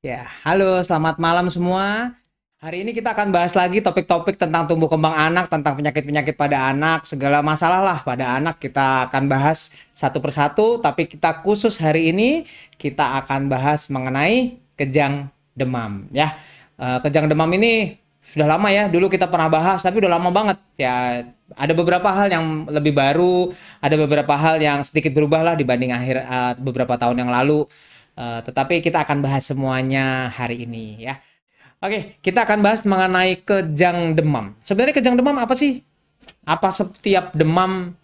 Ya, halo, selamat malam semua. Hari ini kita akan bahas lagi topik-topik tentang tumbuh kembang anak, tentang penyakit-penyakit pada anak, segala masalah lah pada anak kita akan bahas satu persatu, tapi kita khusus hari ini kita akan bahas mengenai kejang demam ya. Kejang demam ini sudah lama ya, dulu kita pernah bahas, tapi udah lama banget ya. Ada beberapa hal yang lebih baru, ada beberapa hal yang sedikit berubah lah dibanding beberapa tahun yang lalu. Tetapi kita akan bahas semuanya hari ini ya. Oke, kita akan bahas mengenai kejang demam. Sebenarnya kejang demam apa sih? Apa setiap demam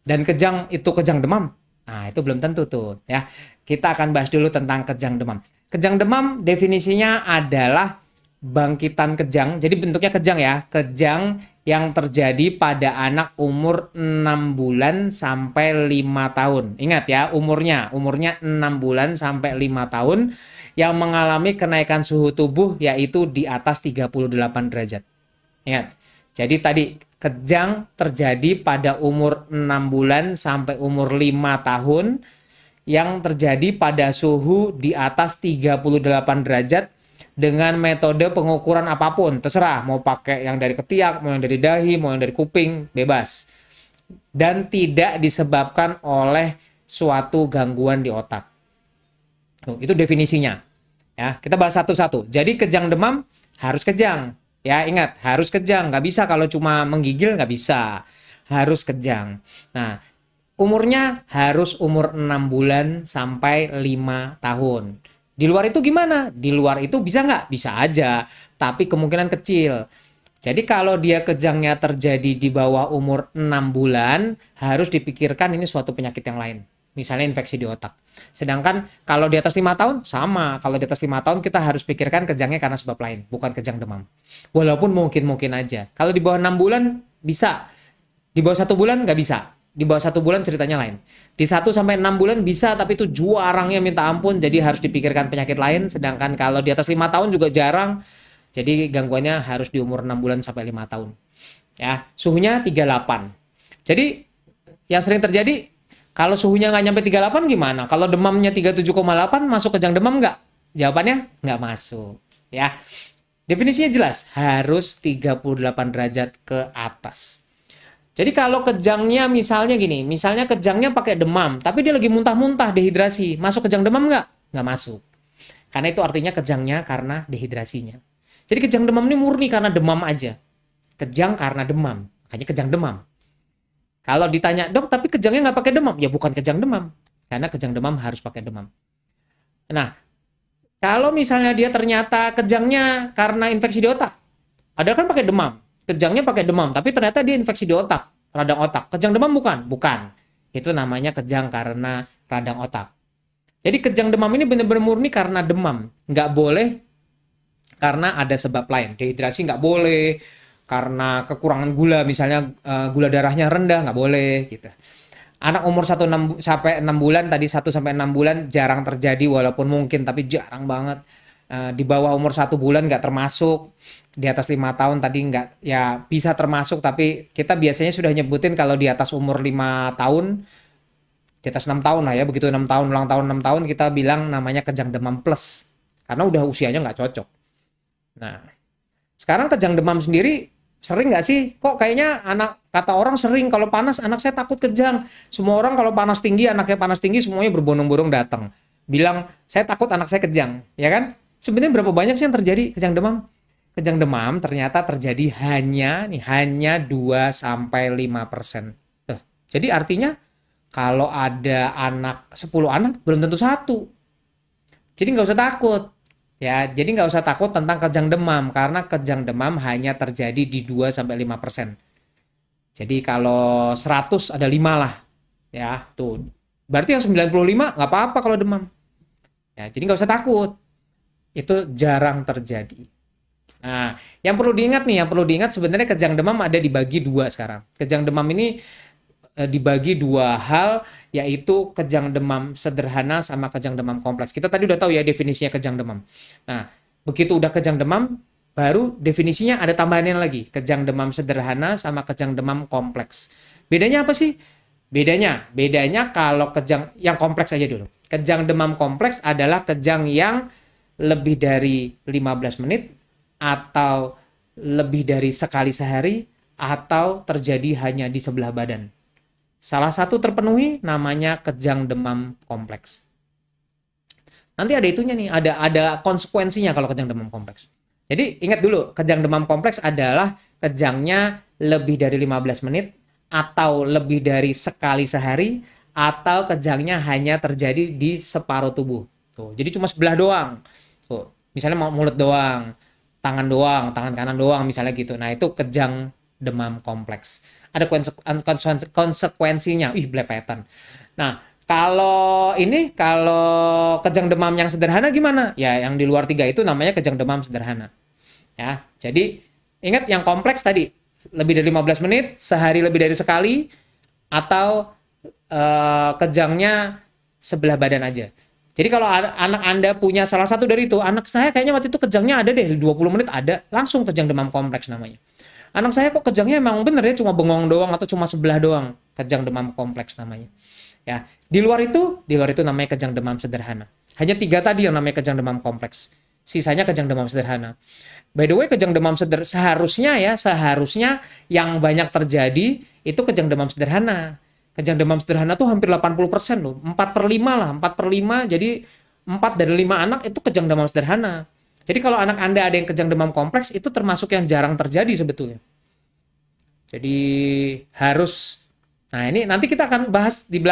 dan kejang itu kejang demam? Nah, itu belum tentu tuh ya. Kita akan bahas dulu tentang kejang demam. Kejang demam definisinya adalah bangkitan kejang. Jadi bentuknya kejang ya. Kejang yang terjadi pada anak umur 6 bulan sampai 5 tahun. Ingat ya, umurnya 6 bulan sampai 5 tahun yang mengalami kenaikan suhu tubuh yaitu di atas 38 derajat. Ingat. Jadi tadi kejang terjadi pada umur 6 bulan sampai umur 5 tahun yang terjadi pada suhu di atas 38 derajat dengan metode pengukuran apapun, terserah mau pakai yang dari ketiak, mau yang dari dahi, mau yang dari kuping, bebas. Dan tidak disebabkan oleh suatu gangguan di otak. Itu definisinya. Ya, kita bahas satu-satu. Jadi kejang demam harus kejang. Ya, ingat, harus kejang. Nggak bisa kalau cuma menggigil, nggak bisa. Harus kejang. Nah, umurnya harus umur 6 bulan sampai 5 tahun. Di luar itu gimana? Di luar itu bisa nggak? Bisa aja, tapi kemungkinan kecil. Jadi kalau dia kejangnya terjadi di bawah umur 6 bulan, harus dipikirkan ini suatu penyakit yang lain. Misalnya infeksi di otak. Sedangkan kalau di atas 5 tahun, sama. Kalau di atas 5 tahun, kita harus pikirkan kejangnya karena sebab lain, bukan kejang demam. Walaupun mungkin-mungkin aja. Kalau di bawah 6 bulan, bisa. Di bawah 1 bulan, nggak bisa. Di bawah 1 bulan ceritanya lain. Di 1 sampai 6 bulan bisa, tapi itu jarangnya minta ampun, jadi harus dipikirkan penyakit lain. Sedangkan kalau di atas 5 tahun juga jarang, jadi gangguannya harus di umur 6 bulan sampai 5 tahun. Ya, suhunya 38. Jadi yang sering terjadi, kalau suhunya nggak nyampe 38 gimana? Kalau demamnya 37,8 masuk kejang demam nggak? Jawabannya nggak masuk. Ya, definisinya jelas, harus 38 derajat ke atas. Jadi kalau kejangnya misalnya gini, misalnya kejangnya pakai demam, tapi dia lagi muntah-muntah, dehidrasi, masuk kejang demam nggak? Nggak masuk. Karena itu artinya kejangnya karena dehidrasinya. Jadi kejang demam ini murni karena demam aja. Kejang karena demam, makanya kejang demam. Kalau ditanya, dok tapi kejangnya nggak pakai demam, ya bukan kejang demam. Karena kejang demam harus pakai demam. Nah, kalau misalnya dia ternyata kejangnya karena infeksi di otak, padahal kan pakai demam, kejangnya pakai demam, tapi ternyata dia infeksi di otak, radang otak. Kejang demam bukan? Bukan. Itu namanya kejang karena radang otak. Jadi kejang demam ini benar-benar murni karena demam. Nggak boleh karena ada sebab lain. Dehidrasi nggak boleh, karena kekurangan gula, misalnya gula darahnya rendah, nggak boleh gitu. Anak umur 1 sampai 6 bulan, tadi 1 sampai 6 bulan jarang terjadi, walaupun mungkin, tapi jarang banget. Di bawah umur 1 bulan nggak termasuk, di atas 5 tahun tadi nggak, ya bisa termasuk, tapi kita biasanya sudah nyebutin kalau di atas umur 5 tahun, di atas 6 tahun lah ya, begitu 6 tahun, ulang tahun 6 tahun, kita bilang namanya kejang demam plus, karena udah usianya nggak cocok. Nah, sekarang kejang demam sendiri sering nggak sih? Kok kayaknya kata orang sering kalau panas anak saya takut kejang. Semua orang kalau panas tinggi, anaknya panas tinggi, semuanya berbondong-bondong datang. Bilang, saya takut anak saya kejang. Ya kan? Sebenarnya berapa banyak sih yang terjadi kejang demam? Kejang demam ternyata terjadi hanya 2 sampai 5%. Tuh. Jadi artinya kalau ada 10 anak, belum tentu satu. Jadi nggak usah takut. Ya, jadi nggak usah takut tentang kejang demam karena kejang demam hanya terjadi di 2 sampai 5%. Jadi kalau 100 ada 5 lah. Ya, tuh. Berarti yang 95 nggak apa-apa kalau demam. Ya, jadi nggak usah takut. Itu jarang terjadi. Nah, yang perlu diingat nih, yang perlu diingat sebenarnya kejang demam ada dibagi dua sekarang. Kejang demam ini dibagi dua hal, yaitu kejang demam sederhana sama kejang demam kompleks. Kita tadi udah tahu ya definisinya kejang demam. Nah, begitu udah kejang demam, baru definisinya ada tambahannya lagi. Kejang demam sederhana sama kejang demam kompleks. Bedanya apa sih? Bedanya kalau kejang yang kompleks aja dulu. Kejang demam kompleks adalah kejang yang lebih dari 15 menit, atau lebih dari sekali sehari, atau terjadi hanya di sebelah badan. Salah satu terpenuhi, namanya kejang demam kompleks. Nanti ada itunya nih, ada konsekuensinya kalau kejang demam kompleks. Jadi ingat dulu, kejang demam kompleks adalah kejangnya lebih dari 15 menit, atau lebih dari sekali sehari, atau kejangnya hanya terjadi di separuh tubuh. Tuh, jadi cuma sebelah doang. Tuh, misalnya mulut doang, tangan kanan doang misalnya gitu. Nah, itu kejang demam kompleks. Ada konsekuensinya. Ih, belepetan. Nah, kalau kejang demam yang sederhana gimana? Ya, yang di luar 3 itu namanya kejang demam sederhana. Ya, jadi ingat yang kompleks tadi, lebih dari 15 menit, sehari lebih dari sekali, atau kejangnya sebelah badan aja. Jadi kalau anak Anda punya salah satu dari itu, anak saya kayaknya waktu itu kejangnya ada deh, 20 menit ada, langsung kejang demam kompleks namanya. Anak saya kok kejangnya emang bener ya, cuma bengong doang atau cuma sebelah doang, kejang demam kompleks namanya. Ya, di luar itu namanya kejang demam sederhana. Hanya 3 tadi yang namanya kejang demam kompleks. Sisanya kejang demam sederhana. By the way, kejang demam seharusnya yang banyak terjadi itu kejang demam sederhana. Kejang demam sederhana tuh hampir 80% loh. 4/5 lah, 4/5. Jadi 4 dari 5 anak itu kejang demam sederhana. Jadi kalau anak Anda ada yang kejang demam kompleks, itu termasuk yang jarang terjadi sebetulnya. Jadi harus. Nah, ini nanti kita akan bahas di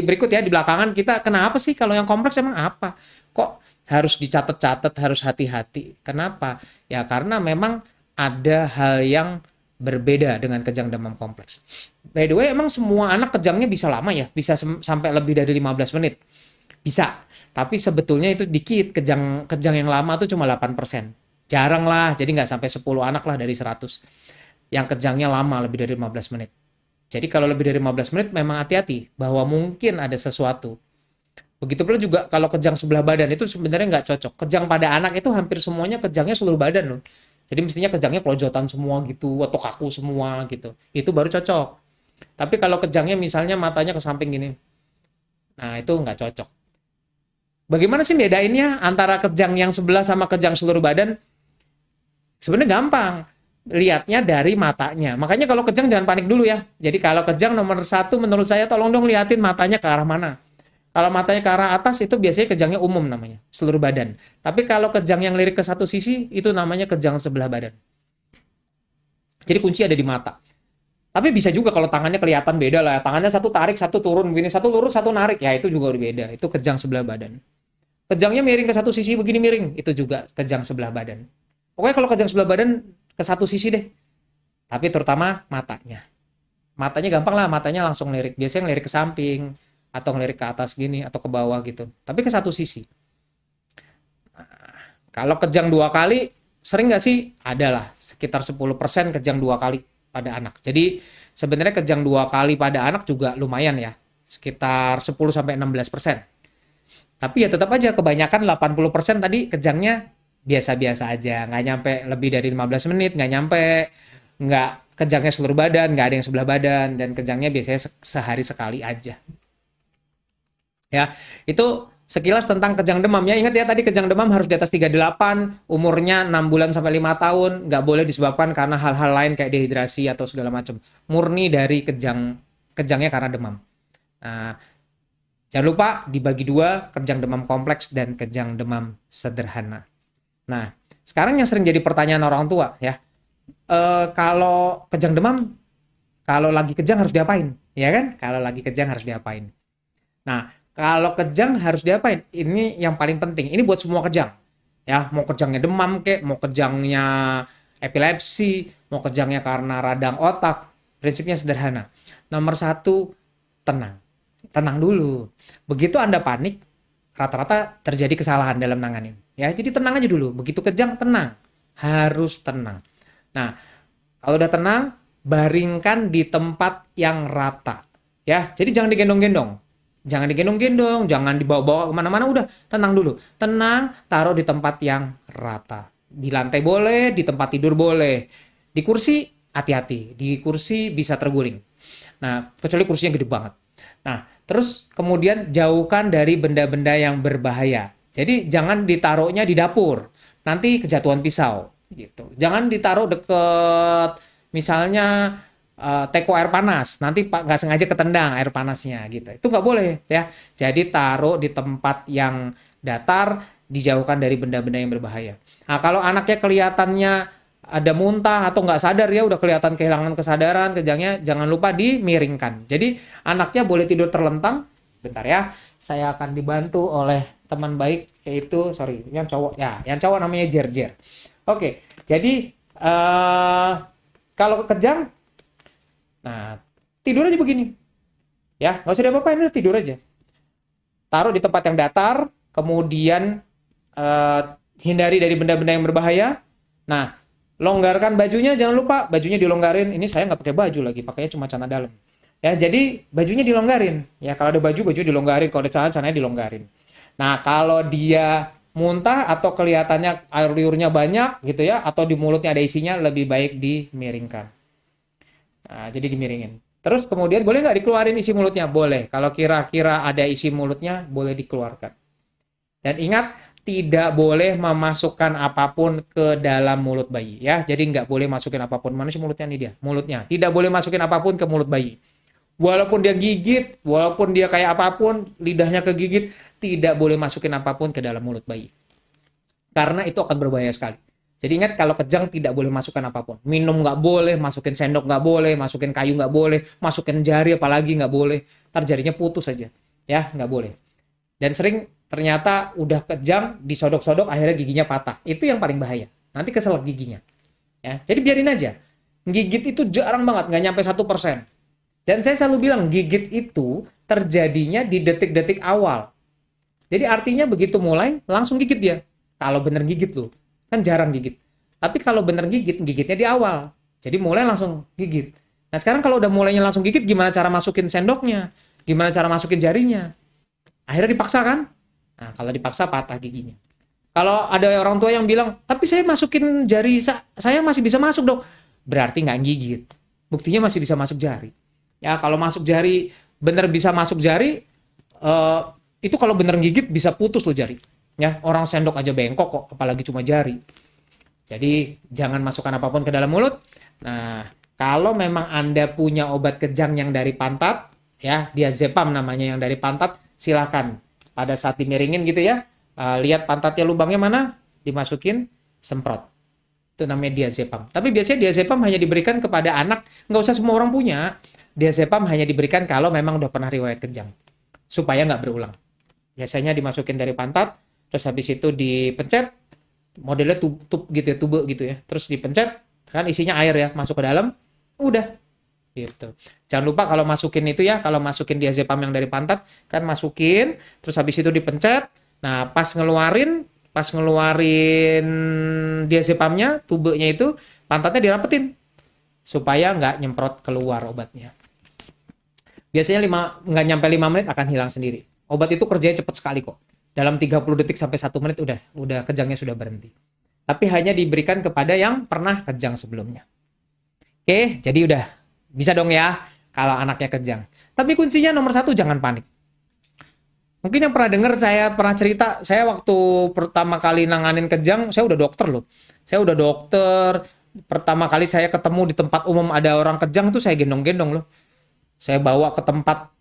berikut ya, di belakangan kita kenapa sih kalau yang kompleks emang apa? Kok harus dicatat-catat, harus hati-hati. Kenapa? Ya karena memang ada hal yang berbeda dengan kejang demam kompleks. By the way, emang semua anak kejangnya bisa lama ya? Bisa sampai lebih dari 15 menit? Bisa. Tapi sebetulnya itu dikit. Kejang yang lama tuh cuma 8%. Jarang lah, jadi nggak sampai 10 anak lah dari 100. Yang kejangnya lama lebih dari 15 menit. Jadi kalau lebih dari 15 menit memang hati-hati bahwa mungkin ada sesuatu. Begitu pula juga kalau kejang sebelah badan itu sebenarnya nggak cocok. Kejang pada anak itu hampir semuanya kejangnya seluruh badan loh. Jadi mestinya kejangnya kelojotan semua gitu atau kaku semua gitu. Itu baru cocok. Tapi kalau kejangnya misalnya matanya ke samping gini. Nah, itu nggak cocok. Bagaimana sih bedainnya antara kejang yang sebelah sama kejang seluruh badan? Sebenarnya gampang. Lihatnya dari matanya. Makanya kalau kejang jangan panik dulu ya. Jadi kalau kejang nomor 1 menurut saya tolong dong liatin matanya ke arah mana. Kalau matanya ke arah atas itu biasanya kejangnya umum namanya, seluruh badan. Tapi kalau kejang yang lirik ke satu sisi itu namanya kejang sebelah badan. Jadi kunci ada di mata. Tapi bisa juga kalau tangannya kelihatan beda lah. Tangannya satu tarik, satu turun begini, satu lurus, satu narik. Ya itu juga udah beda. Itu kejang sebelah badan. Kejangnya miring ke satu sisi begini miring, itu juga kejang sebelah badan. Pokoknya kalau kejang sebelah badan ke satu sisi deh. Tapi terutama matanya. Matanya gampang lah, matanya langsung lirik. Biasanya ngelirik ke samping atau ngelirik ke atas gini atau ke bawah gitu. Tapi ke satu sisi. Nah, kalau kejang 2 kali sering nggak sih? Adalah sekitar 10% kejang 2 kali pada anak. Jadi sebenarnya kejang 2 kali pada anak juga lumayan ya. Sekitar 10-16%. Tapi ya tetap aja kebanyakan 80% tadi kejangnya biasa-biasa aja. Nggak nyampe lebih dari 15 menit, nggak nyampe. Nggak kejangnya seluruh badan, nggak ada yang sebelah badan. Dan kejangnya biasanya sehari sekali aja. Ya, itu sekilas tentang kejang demam ya. Ingat ya tadi kejang demam harus di atas 38, umurnya 6 bulan sampai 5 tahun, nggak boleh disebabkan karena hal-hal lain kayak dehidrasi atau segala macam. Murni dari kejangnya karena demam. Nah, jangan lupa dibagi 2, kejang demam kompleks dan kejang demam sederhana. Nah, sekarang yang sering jadi pertanyaan orang tua ya. Kalau kejang demam, kalau lagi kejang harus diapain? Ya kan? Kalau lagi kejang harus diapain? Nah, kalau kejang harus diapain? Ini yang paling penting. Ini buat semua kejang. Ya, mau kejangnya demam kek, mau kejangnya epilepsi, mau kejangnya karena radang otak. Prinsipnya sederhana. Nomor 1, tenang. Tenang dulu. Begitu Anda panik, rata-rata terjadi kesalahan dalam nanganin. Ya, jadi tenang aja dulu. Begitu kejang, tenang. Harus tenang. Nah, kalau udah tenang, baringkan di tempat yang rata. Ya, jadi jangan digendong-gendong. Jangan digendong-gendong, jangan dibawa-bawa kemana-mana, udah tenang dulu. Tenang, taruh di tempat yang rata. Di lantai boleh, di tempat tidur boleh. Di kursi, hati-hati. Di kursi bisa terguling. Nah, kecuali kursinya gede banget. Nah, terus kemudian jauhkan dari benda-benda yang berbahaya. Jadi jangan ditaruhnya di dapur, nanti kejatuhan pisau gitu. Jangan ditaruh deket misalnya teko air panas, nanti nggak sengaja ketendang air panasnya gitu. Itu nggak boleh ya. Jadi taruh di tempat yang datar, dijauhkan dari benda-benda yang berbahaya. Nah, kalau anaknya kelihatannya ada muntah atau nggak sadar ya, udah kelihatan kehilangan kesadaran, kejangnya, jangan lupa dimiringkan. Jadi anaknya boleh tidur terlentang. Bentar ya, saya akan dibantu oleh teman baik, yaitu yang cowok ya, yang cowok namanya Jer. Oke, jadi kalau kejang, nah tidur aja begini, ya nggak usah diapa-apain, udah tidur aja. Taruh di tempat yang datar, kemudian hindari dari benda-benda yang berbahaya. Nah, longgarkan bajunya, jangan lupa bajunya dilonggarin. Ini saya nggak pakai baju lagi, pakainya cuma celana dalam. Ya, jadi bajunya dilonggarin. Ya, kalau ada baju dilonggarin, kalau ada celana dilonggarin. Nah, kalau dia muntah atau kelihatannya air liurnya banyak gitu ya, atau di mulutnya ada isinya, lebih baik dimiringkan. Nah, jadi dimiringin. Terus kemudian boleh nggak dikeluarin isi mulutnya? Boleh. Kalau kira-kira ada isi mulutnya, boleh dikeluarkan. Dan ingat, tidak boleh memasukkan apapun ke dalam mulut bayi ya. Jadi nggak boleh masukin apapun. Mana sih mulutnya nih dia? Mulutnya. Tidak boleh masukin apapun ke mulut bayi. Walaupun dia gigit, walaupun dia kayak apapun, lidahnya kegigit, tidak boleh masukin apapun ke dalam mulut bayi. Karena itu akan berbahaya sekali. Jadi ingat, kalau kejang tidak boleh masukkan apapun. Minum nggak boleh, masukin sendok nggak boleh, masukin kayu nggak boleh, masukin jari apalagi nggak boleh. Ntar jarinya putus aja. Ya, nggak boleh. Dan sering ternyata udah kejang, disodok-sodok, akhirnya giginya patah. Itu yang paling bahaya. Nanti keselak giginya. Ya, jadi biarin aja. Gigit itu jarang banget, nggak nyampe 1%. Dan saya selalu bilang, gigit itu terjadinya di detik-detik awal. Jadi artinya begitu mulai, langsung gigit dia. Kalau bener gigit tuh, kan jarang gigit. Tapi kalau bener gigit, gigitnya di awal. Jadi mulai langsung gigit. Nah sekarang kalau udah mulainya langsung gigit, gimana cara masukin sendoknya? Gimana cara masukin jarinya? Akhirnya dipaksa kan? Nah kalau dipaksa patah giginya. Kalau ada orang tua yang bilang, tapi saya masukin jari, saya masih bisa masuk dong. Berarti nggak gigit. Buktinya masih bisa masuk jari. Ya kalau masuk jari, bener bisa masuk jari, itu kalau bener gigit bisa putus loh jari. Ya orang sendok aja bengkok kok, apalagi cuma jari. Jadi jangan masukkan apapun ke dalam mulut. Nah kalau memang Anda punya obat kejang yang dari pantat, ya diazepam namanya yang dari pantat, silakan pada saat dimiringin gitu ya, lihat pantatnya lubangnya mana, dimasukin, semprot. Itu namanya diazepam. Tapi biasanya diazepam hanya diberikan kepada anak, nggak usah semua orang punya. Diazepam hanya diberikan kalau memang udah pernah riwayat kejang, supaya nggak berulang. Biasanya dimasukin dari pantat, terus habis itu dipencet, modelnya tube gitu ya, tube gitu ya, terus dipencet, kan isinya air ya, masuk ke dalam, udah. Gitu. Jangan lupa kalau masukin itu ya, kalau masukin diazepam yang dari pantat, kan masukin, terus habis itu dipencet, nah pas ngeluarin diazepamnya, tubenya itu, pantatnya dirapetin, supaya nggak nyemprot keluar obatnya. Biasanya nggak nyampe 5 menit akan hilang sendiri. Obat itu kerjanya cepat sekali kok. Dalam 30 detik sampai 1 menit udah kejangnya sudah berhenti. Tapi hanya diberikan kepada yang pernah kejang sebelumnya. Oke, jadi udah bisa dong ya kalau anaknya kejang. Tapi kuncinya nomor 1, jangan panik. Mungkin yang pernah dengar, saya pernah cerita, saya waktu pertama kali nanganin kejang, saya udah dokter loh. Saya udah dokter, pertama kali saya ketemu di tempat umum ada orang kejang tuh saya gendong-gendong loh. Saya bawa ke tempat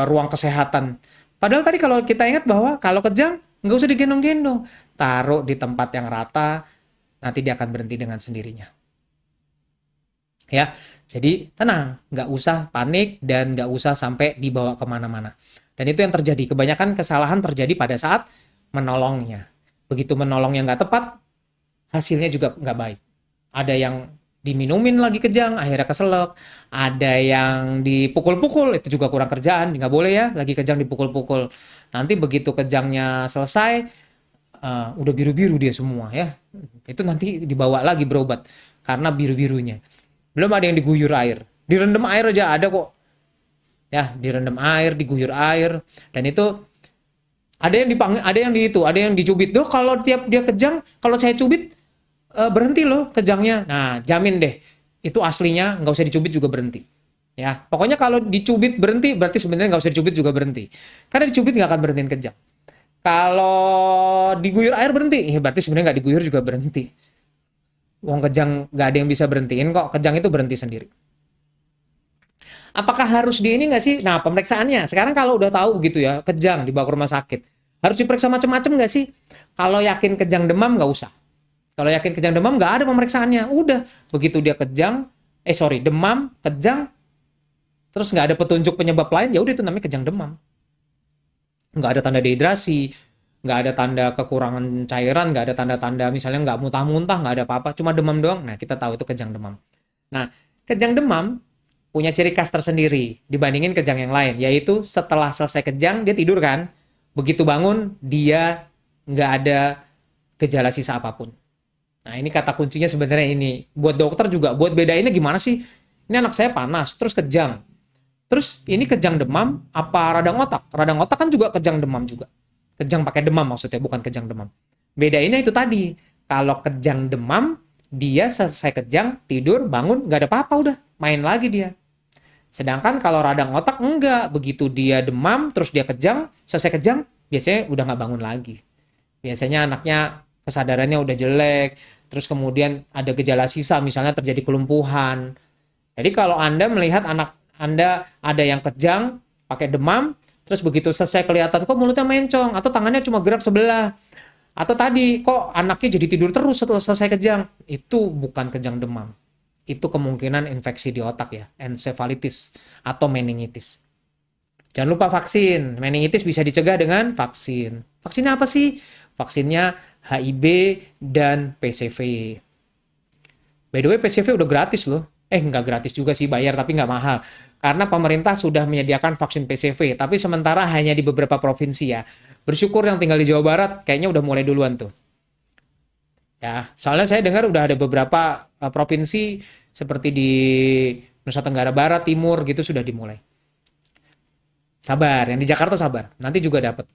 ruang kesehatan. Padahal tadi kalau kita ingat bahwa kalau kejang nggak usah digendong-gendong, taruh di tempat yang rata, nanti dia akan berhenti dengan sendirinya. Ya, jadi tenang, nggak usah panik dan nggak usah sampai dibawa kemana-mana. Dan itu yang terjadi. Kebanyakan kesalahan terjadi pada saat menolongnya. Begitu menolongnya nggak tepat, hasilnya juga nggak baik. Ada yang diminumin lagi kejang, akhirnya keselak. Ada yang dipukul-pukul, itu juga kurang kerjaan. Nggak boleh ya, lagi kejang dipukul-pukul. Nanti begitu kejangnya selesai, udah biru-biru dia semua ya. Itu nanti dibawa lagi berobat karena biru-birunya. Belum ada yang diguyur air. Direndam air aja ada kok. Ya, direndam air, diguyur air. Dan itu ada yang dipanggil, ada yang dicubit. Tuh kalau tiap dia kejang, kalau saya cubit berhenti loh kejangnya. Nah, jamin deh. Itu aslinya nggak usah dicubit juga berhenti. Ya, pokoknya kalau dicubit berhenti, berarti sebenarnya nggak usah dicubit juga berhenti. Karena dicubit nggak akan berhentiin kejang. Kalau diguyur air berhenti, ya berarti sebenarnya nggak diguyur juga berhenti. Wong kejang nggak ada yang bisa berhentiin kok, kejang itu berhenti sendiri. Apakah harus di ini nggak sih? Nah, pemeriksaannya. Sekarang kalau udah tahu gitu ya, kejang dibawa ke rumah sakit. Harus diperiksa macam-macam nggak sih? Kalau yakin kejang demam nggak usah. Kalau yakin kejang demam nggak ada pemeriksaannya. Udah, begitu dia kejang, demam, kejang, terus nggak ada petunjuk penyebab lain, ya udah itu namanya kejang demam. Nggak ada tanda dehidrasi, nggak ada tanda kekurangan cairan, nggak ada tanda-tanda misalnya nggak muntah-muntah, nggak ada apa-apa, cuma demam doang. Nah, kita tahu itu kejang demam. Nah, kejang demam punya ciri khas tersendiri dibandingin kejang yang lain, yaitu setelah selesai kejang dia tidur kan, begitu bangun dia nggak ada gejala sisa apapun. Nah, ini kata kuncinya sebenarnya ini. Buat dokter juga, buat bedainnya gimana sih? Ini anak saya panas, terus kejang. Terus ini kejang demam, apa radang otak? Radang otak kan juga kejang demam juga. Kejang pakai demam maksudnya, bukan kejang demam. Bedainnya itu tadi. Kalau kejang demam, dia selesai kejang, tidur, bangun, nggak ada apa-apa udah. Main lagi dia. Sedangkan kalau radang otak enggak, begitu dia demam, terus dia kejang, selesai kejang, biasanya udah nggak bangun lagi. Biasanya anaknya kesadarannya udah jelek, terus kemudian ada gejala sisa, misalnya terjadi kelumpuhan. Jadi kalau Anda melihat anak Anda ada yang kejang, pakai demam, terus begitu selesai kelihatan kok mulutnya mencong, atau tangannya cuma gerak sebelah, atau tadi kok anaknya jadi tidur terus setelah selesai kejang, itu bukan kejang demam. Itu kemungkinan infeksi di otak ya, encephalitis atau meningitis. Jangan lupa vaksin. Meningitis bisa dicegah dengan vaksin. Vaksinnya apa sih? Vaksinnya HIB dan PCV. By the way, PCV udah gratis loh. Nggak gratis juga sih, bayar tapi nggak mahal. Karena pemerintah sudah menyediakan vaksin PCV, tapi sementara hanya di beberapa provinsi ya. Bersyukur yang tinggal di Jawa Barat, kayaknya udah mulai duluan tuh. Ya, soalnya saya dengar udah ada beberapa provinsi seperti di Nusa Tenggara Barat, Timur gitu sudah dimulai. Sabar, yang di Jakarta sabar, nanti juga dapat.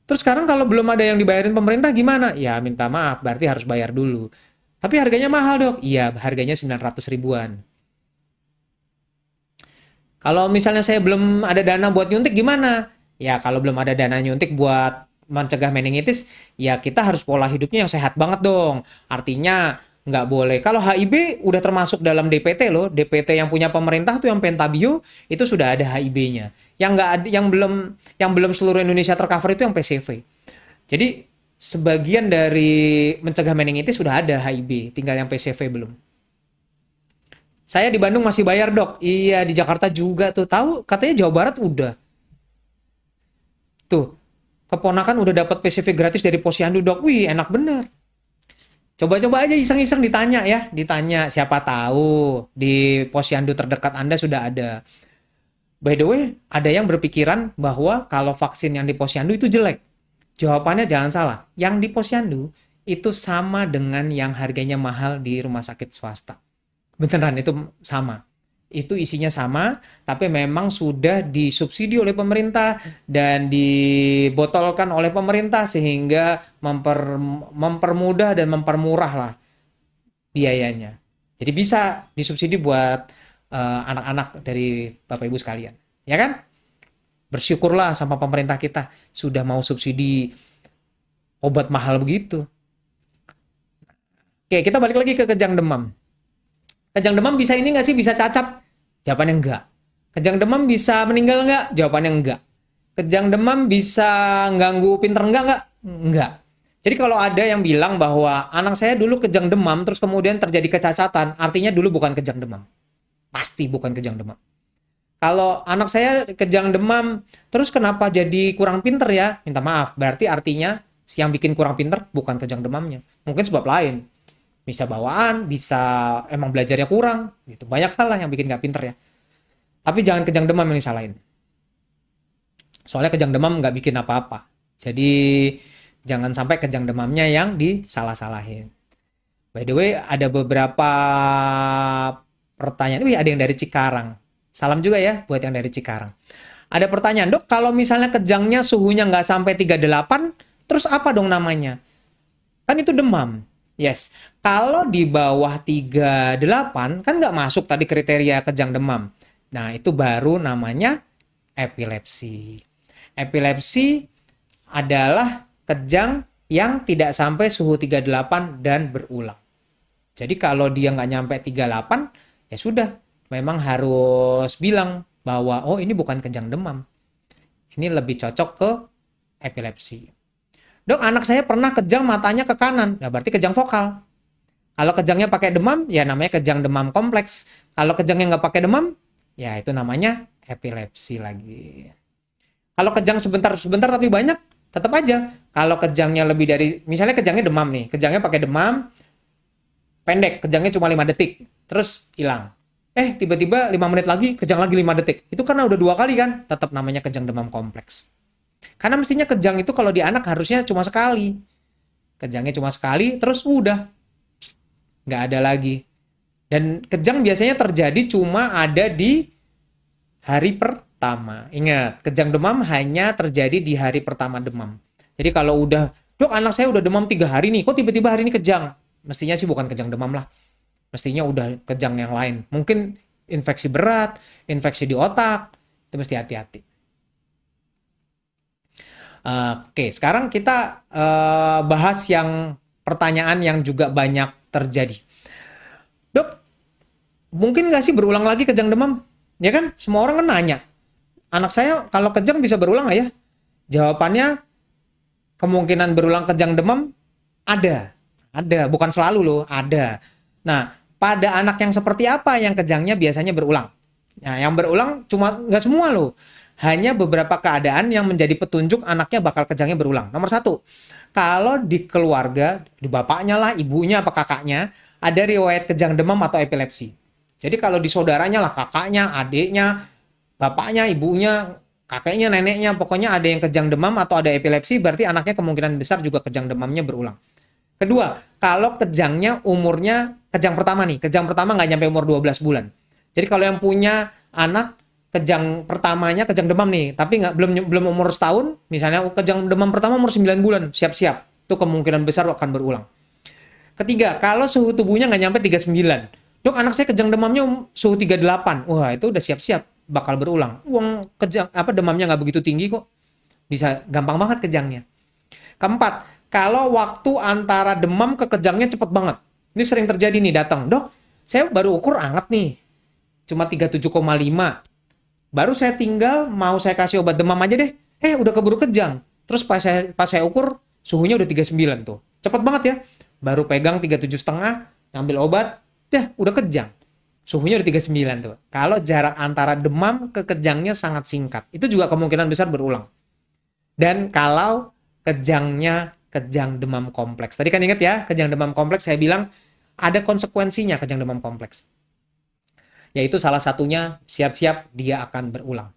Terus sekarang kalau belum ada yang dibayarin pemerintah gimana? Ya minta maaf, berarti harus bayar dulu. Tapi harganya mahal dok? Iya, harganya 900 ribuan. Kalau misalnya saya belum ada dana buat nyuntik gimana? Ya kalau belum ada dana nyuntik buat mencegah meningitis, ya kita harus pola hidupnya yang sehat banget dong. Artinya nggak boleh. Kalau HIB udah termasuk dalam DPT loh. DPT yang punya pemerintah tuh yang Pentabio itu sudah ada HIB-nya. Yang nggak ada, yang belum seluruh Indonesia tercover itu yang PCV. Jadi sebagian dari mencegah meningitis sudah ada HIB, tinggal yang PCV belum. Saya di Bandung masih bayar dok. Iya di Jakarta juga tuh. Tahu katanya Jawa Barat udah. Tuh keponakan udah dapat PCV gratis dari Posyandu dok. Wih enak bener. Coba-coba aja iseng-iseng ditanya ya. Ditanya siapa tahu di Posyandu terdekat Anda sudah ada. By the way, ada yang berpikiran bahwa kalau vaksin yang di Posyandu itu jelek. Jawabannya jangan salah. Yang di Posyandu itu sama dengan yang harganya mahal di rumah sakit swasta. Beneran itu sama. Itu isinya sama, tapi memang sudah disubsidi oleh pemerintah dan dibotolkan oleh pemerintah sehingga mempermudah dan mempermurah lah biayanya. Jadi bisa disubsidi buat anak-anak dari Bapak Ibu sekalian, ya kan? Bersyukurlah sama pemerintah kita sudah mau subsidi obat mahal begitu. Oke, kita balik lagi ke kejang demam. Kejang demam bisa ini nggak sih? Bisa cacat? Jawabannya enggak. Kejang demam bisa meninggal nggak? Jawabannya enggak. Kejang demam bisa ganggu pinter nggak? Enggak. Jadi kalau ada yang bilang bahwa anak saya dulu kejang demam terus kemudian terjadi kecacatan, artinya dulu bukan kejang demam. Pasti bukan kejang demam. Kalau anak saya kejang demam terus kenapa jadi kurang pinter ya? Minta maaf. Berarti artinya yang bikin kurang pinter bukan kejang demamnya. Mungkin sebab lain. Bisa bawaan, bisa emang belajarnya kurang, gitu. Banyak hal lah yang bikin nggak pinter ya. Tapi jangan kejang demam yang disalahin. Soalnya kejang demam nggak bikin apa-apa. Jadi jangan sampai kejang demamnya yang disalah-salahin. By the way, ada beberapa pertanyaan. Wih, ada yang dari Cikarang. Salam juga ya buat yang dari Cikarang. Ada pertanyaan, dok, kalau misalnya kejangnya suhunya nggak sampai 38, terus apa dong namanya? Kan itu demam. Yes, kalau di bawah 38 kan nggak masuk tadi kriteria kejang demam. Nah, itu baru namanya epilepsi. Epilepsi adalah kejang yang tidak sampai suhu 38 dan berulang. Jadi kalau dia nggak nyampe 38, ya sudah, memang harus bilang bahwa oh ini bukan kejang demam. Ini lebih cocok ke epilepsi. Dok, anak saya pernah kejang matanya ke kanan, nah berarti kejang vokal. Kalau kejangnya pakai demam, ya namanya kejang demam kompleks. Kalau kejangnya nggak pakai demam, ya itu namanya epilepsi lagi. Kalau kejang sebentar-sebentar tapi banyak, tetap aja. Kalau kejangnya lebih dari, misalnya kejangnya demam nih, kejangnya pakai demam, pendek, kejangnya cuma 5 detik, terus hilang. Tiba-tiba 5 menit lagi, kejang lagi 5 detik. Itu karena udah 2 kali kan, tetap namanya kejang demam kompleks. Karena mestinya kejang itu kalau di anak harusnya cuma sekali. Kejangnya cuma sekali, terus udah. Nggak ada lagi. Dan kejang biasanya terjadi cuma ada di hari pertama. Ingat, kejang demam hanya terjadi di hari pertama demam. Jadi kalau udah, dok anak saya udah demam 3 hari nih, kok tiba-tiba hari ini kejang? Mestinya sih bukan kejang demam lah. Mestinya udah kejang yang lain. Mungkin infeksi berat, infeksi di otak, itu mesti hati-hati. Oke, sekarang kita bahas yang pertanyaan yang juga banyak terjadi. Dok, mungkin nggak sih berulang lagi kejang demam? Ya kan, semua orang kan nanya. Anak saya kalau kejang bisa berulang nggak ya? Jawabannya, kemungkinan berulang kejang demam ada. Ada, bukan selalu loh, ada. Nah, pada anak yang seperti apa yang kejangnya biasanya berulang? Nah, yang berulang cuma nggak semua loh. Hanya beberapa keadaan yang menjadi petunjuk anaknya bakal kejangnya berulang. Nomor 1, kalau di keluarga, di bapaknya lah, ibunya, apa kakaknya, ada riwayat kejang demam atau epilepsi. Jadi kalau di saudaranya lah, kakaknya, adiknya, bapaknya, ibunya, kakeknya, neneknya, pokoknya ada yang kejang demam atau ada epilepsi, berarti anaknya kemungkinan besar juga kejang demamnya berulang. Kedua, kalau kejangnya umurnya, kejang pertama nih, kejang pertama nggak nyampe umur 12 bulan. Jadi kalau yang punya anak kejang pertamanya kejang demam nih, tapi belum umur setahun, misalnya kejang demam pertama umur 9 bulan, siap-siap. Itu kemungkinan besar akan berulang. Ketiga, kalau suhu tubuhnya nggak nyampe 39. Dok, anak saya kejang demamnya suhu 38. Wah, itu udah siap-siap bakal berulang. Demamnya nggak begitu tinggi kok. Bisa gampang banget kejangnya. Keempat, kalau waktu antara demam ke kejangnya cepet banget. Ini sering terjadi nih, datang. Dok, saya baru ukur anget nih. Cuma 37,5. Baru saya tinggal mau saya kasih obat demam aja deh. Udah keburu kejang. Terus pas saya ukur suhunya udah 39 tuh. Cepet banget ya. Baru pegang 37,5, ngambil obat, udah kejang. Suhunya udah 39 tuh. Kalau jarak antara demam ke kejangnya sangat singkat, itu juga kemungkinan besar berulang. Dan kalau kejangnya kejang demam kompleks. Tadi kan ingat ya, kejang demam kompleks saya bilang ada konsekuensinya kejang demam kompleks. Yaitu salah satunya siap-siap dia akan berulang.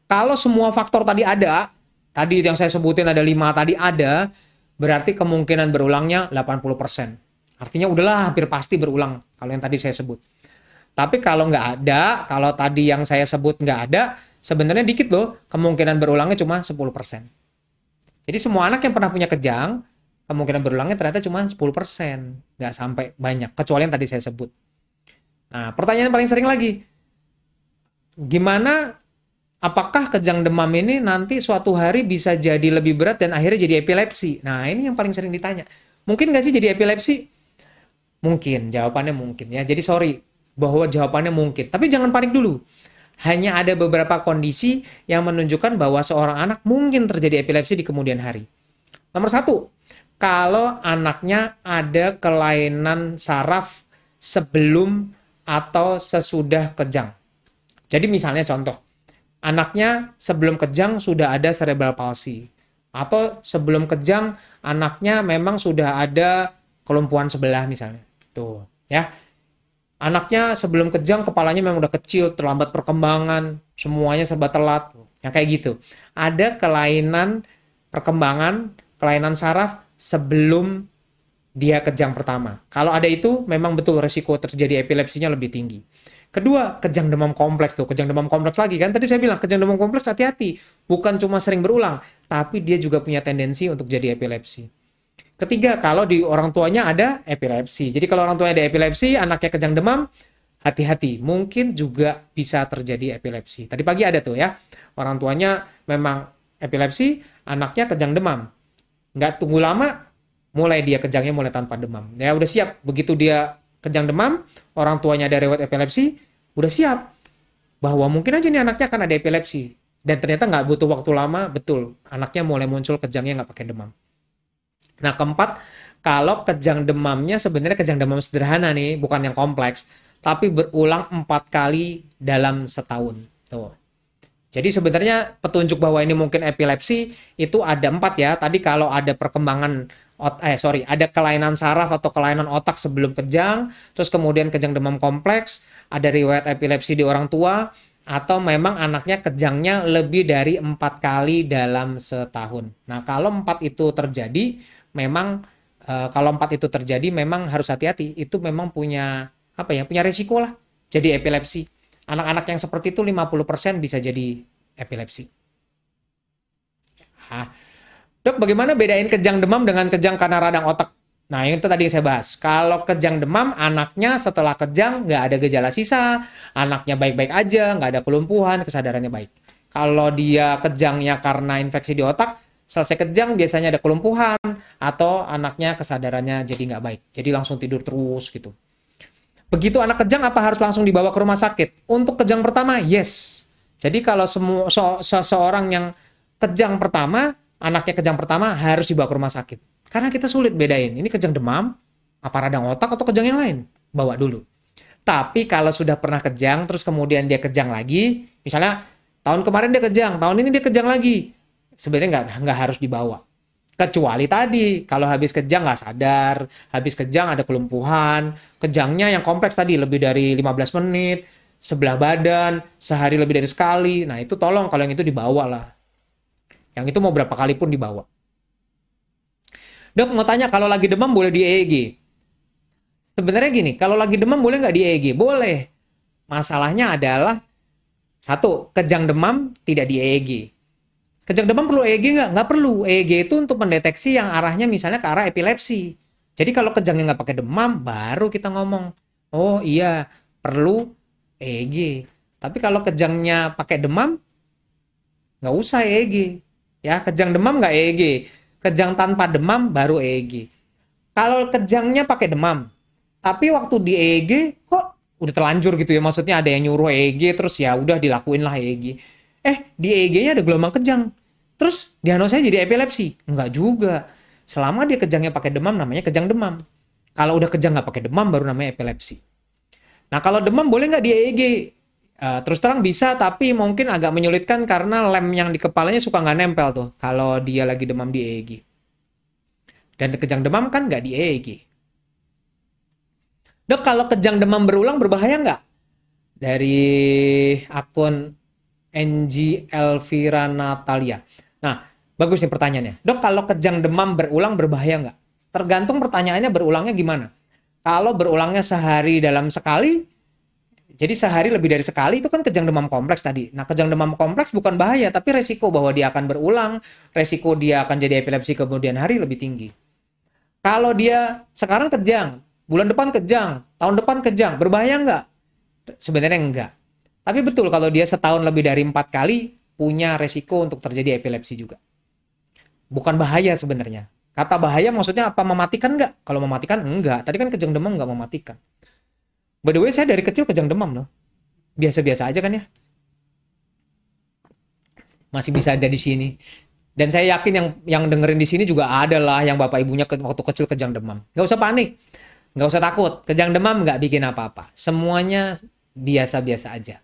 Kalau semua faktor tadi ada, tadi yang saya sebutin ada 5 tadi ada, berarti kemungkinan berulangnya 80%. Artinya udahlah hampir pasti berulang kalau yang tadi saya sebut. Tapi kalau nggak ada, kalau tadi yang saya sebut nggak ada, sebenarnya dikit loh, kemungkinan berulangnya cuma 10%. Jadi semua anak yang pernah punya kejang, kemungkinan berulangnya ternyata cuma 10%. Nggak sampai banyak, kecuali yang tadi saya sebut. Nah, pertanyaan paling sering lagi, gimana, apakah kejang demam ini nanti suatu hari bisa jadi lebih berat dan akhirnya jadi epilepsi? Nah, ini yang paling sering ditanya. Mungkin nggak sih jadi epilepsi? Mungkin, jawabannya mungkin ya. Jadi sorry, bahwa jawabannya mungkin. Tapi jangan panik dulu. Hanya ada beberapa kondisi yang menunjukkan bahwa seorang anak mungkin terjadi epilepsi di kemudian hari. Nomor 1, kalau anaknya ada kelainan saraf sebelum atau sesudah kejang. Jadi misalnya contoh, anaknya sebelum kejang sudah ada cerebral palsy. Atau sebelum kejang anaknya memang sudah ada kelumpuhan sebelah misalnya. Tuh, ya. Anaknya sebelum kejang kepalanya memang udah kecil, terlambat perkembangan, semuanya serba telat. Yang kayak gitu. Ada kelainan perkembangan, kelainan saraf sebelum dia kejang pertama. Kalau ada itu, memang betul resiko terjadi epilepsinya lebih tinggi. Kedua, kejang demam kompleks tuh. Kejang demam kompleks lagi kan. Tadi saya bilang, kejang demam kompleks hati-hati. Bukan cuma sering berulang, tapi dia juga punya tendensi untuk jadi epilepsi. Ketiga, kalau di orang tuanya ada epilepsi. Jadi kalau orang tuanya ada epilepsi, anaknya kejang demam, hati-hati. Mungkin juga bisa terjadi epilepsi. Tadi pagi ada tuh ya. Orang tuanya memang epilepsi, anaknya kejang demam. Nggak tunggu lama, mulai dia kejangnya mulai tanpa demam. Ya udah siap, begitu dia kejang demam, orang tuanya ada riwayat epilepsi, udah siap bahwa mungkin aja nih anaknya akan ada epilepsi. Dan ternyata nggak butuh waktu lama, betul, anaknya mulai muncul kejangnya nggak pakai demam. Nah, keempat, kalau kejang demamnya sebenarnya kejang demam sederhana nih, bukan yang kompleks, tapi berulang 4 kali dalam setahun. Tuh. Jadi sebenarnya petunjuk bahwa ini mungkin epilepsi itu ada 4 ya. Tadi kalau ada perkembangan ada kelainan saraf atau kelainan otak sebelum kejang, terus kemudian kejang demam kompleks, ada riwayat epilepsi di orang tua, atau memang anaknya kejangnya lebih dari 4 kali dalam setahun. Nah, kalau 4 itu terjadi, memang memang harus hati-hati. Itu memang punya punya resiko lah jadi epilepsi. Anak-anak yang seperti itu 50% bisa jadi epilepsi. Nah, dok, bagaimana bedain kejang demam dengan kejang karena radang otak? Nah, itu tadi yang saya bahas. Kalau kejang demam, anaknya setelah kejang nggak ada gejala sisa, anaknya baik-baik aja, nggak ada kelumpuhan, kesadarannya baik. Kalau dia kejangnya karena infeksi di otak, selesai kejang biasanya ada kelumpuhan, atau anaknya kesadarannya jadi nggak baik. Jadi langsung tidur terus gitu. Begitu anak kejang, apa harus langsung dibawa ke rumah sakit? Untuk kejang pertama, yes. Jadi kalau seseorang yang kejang pertama, anaknya kejang pertama harus dibawa ke rumah sakit. Karena kita sulit bedain, ini kejang demam, apa radang otak atau kejang yang lain. Bawa dulu. Tapi kalau sudah pernah kejang, terus kemudian dia kejang lagi, misalnya tahun kemarin dia kejang, tahun ini dia kejang lagi, sebenarnya nggak harus dibawa. Kecuali tadi, kalau habis kejang nggak sadar, habis kejang ada kelumpuhan, kejangnya yang kompleks tadi, lebih dari 15 menit, sebelah badan, sehari lebih dari sekali, nah itu tolong kalau yang itu dibawa lah. Yang itu mau berapa kali pun dibawa. Dok, mau tanya, kalau lagi demam boleh di EEG? Sebenarnya gini, kalau lagi demam boleh nggak di EEG? Boleh. Masalahnya adalah, satu, kejang demam tidak di EEG. Kejang demam perlu EEG nggak? Nggak perlu. EEG itu untuk mendeteksi yang arahnya misalnya ke arah epilepsi. Jadi kalau kejangnya nggak pakai demam, baru kita ngomong, oh iya, perlu EEG. Tapi kalau kejangnya pakai demam, nggak usah EEG. Ya, kejang demam nggak EEG. Kejang tanpa demam baru EEG. Kalau kejangnya pakai demam, tapi waktu di EEG kok udah terlanjur gitu ya, maksudnya ada yang nyuruh EEG, terus ya udah dilakuin lah EEG. Di EEG-nya ada gelombang kejang. Terus diagnosanya jadi epilepsi? Enggak juga. Selama dia kejangnya pakai demam, namanya kejang demam. Kalau udah kejang nggak pakai demam, baru namanya epilepsi. Nah, kalau demam boleh nggak di EEG? Terus terang bisa, tapi mungkin agak menyulitkan karena lem yang di kepalanya suka nggak nempel tuh kalau dia lagi demam di EEG. Dan kejang demam kan nggak di EEG. Dok, kalau kejang demam berulang berbahaya nggak? Dari akun NG Elvira Natalia. Nah, bagus nih pertanyaannya. Dok, kalau kejang demam berulang berbahaya nggak? Tergantung pertanyaannya berulangnya gimana. Kalau berulangnya sehari dalam sekali, jadi sehari lebih dari sekali, itu kan kejang demam kompleks tadi. Nah, kejang demam kompleks bukan bahaya, tapi resiko bahwa dia akan berulang, resiko dia akan jadi epilepsi kemudian hari lebih tinggi. Kalau dia sekarang kejang, bulan depan kejang, tahun depan kejang, berbahaya nggak? Sebenarnya enggak. Tapi betul kalau dia setahun lebih dari 4 kali, punya resiko untuk terjadi epilepsi juga. Bukan bahaya sebenarnya. Kata bahaya maksudnya apa, mematikan nggak? Kalau mematikan enggak. Tadi kan kejang demam nggak mematikan. By the way, saya dari kecil kejang demam loh. Biasa-biasa aja kan ya. Masih bisa ada di sini. Dan saya yakin yang dengerin di sini juga ada lah yang bapak ibunya waktu kecil kejang demam. Nggak usah panik. Nggak usah takut. Kejang demam nggak bikin apa-apa. Semuanya biasa-biasa aja.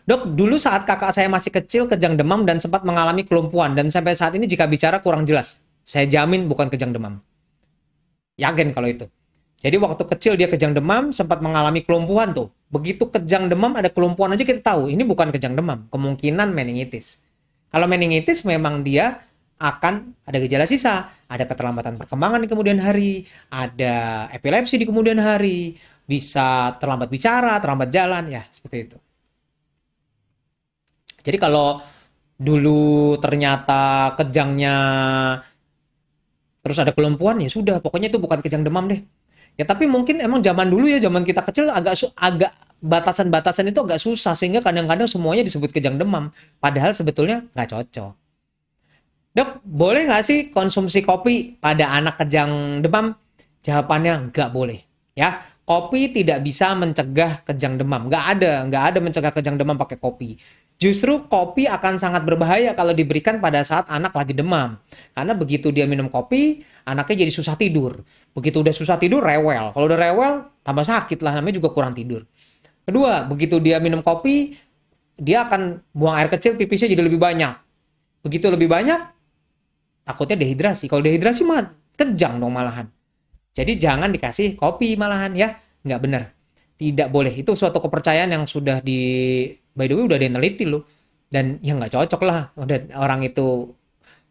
Dok, dulu saat kakak saya masih kecil kejang demam dan sempat mengalami kelumpuhan. Dan sampai saat ini jika bicara kurang jelas. Saya jamin bukan kejang demam. Yakin kalau itu. Jadi waktu kecil dia kejang demam, sempat mengalami kelumpuhan tuh. Begitu kejang demam ada kelumpuhan aja kita tahu. Ini bukan kejang demam. Kemungkinan meningitis. Kalau meningitis memang dia akan ada gejala sisa. Ada keterlambatan perkembangan di kemudian hari. Ada epilepsi di kemudian hari. Bisa terlambat bicara, terlambat jalan. Ya, seperti itu. Jadi kalau dulu ternyata kejangnya terus ada kelumpuhan, ya sudah, pokoknya itu bukan kejang demam deh. Ya tapi mungkin emang zaman dulu ya, zaman kita kecil agak batasan-batasan itu agak susah sehingga kadang-kadang semuanya disebut kejang demam. Padahal sebetulnya nggak cocok. Dok, boleh nggak sih konsumsi kopi pada anak kejang demam? Jawabannya nggak boleh. Ya, kopi tidak bisa mencegah kejang demam. Nggak ada mencegah kejang demam pakai kopi. Justru kopi akan sangat berbahaya kalau diberikan pada saat anak lagi demam. Karena begitu dia minum kopi, anaknya jadi susah tidur. Begitu udah susah tidur, rewel. Kalau udah rewel, tambah sakit lah, namanya juga kurang tidur. Kedua, begitu dia minum kopi, dia akan buang air kecil, pipisnya jadi lebih banyak. Begitu lebih banyak, takutnya dehidrasi. Kalau dehidrasi mah kejang dong malahan. Jadi jangan dikasih kopi malahan ya. Nggak benar. Tidak boleh. Itu suatu kepercayaan yang sudah by the way udah ada yang neliti loh. Dan ya nggak cocok lah. Udah orang itu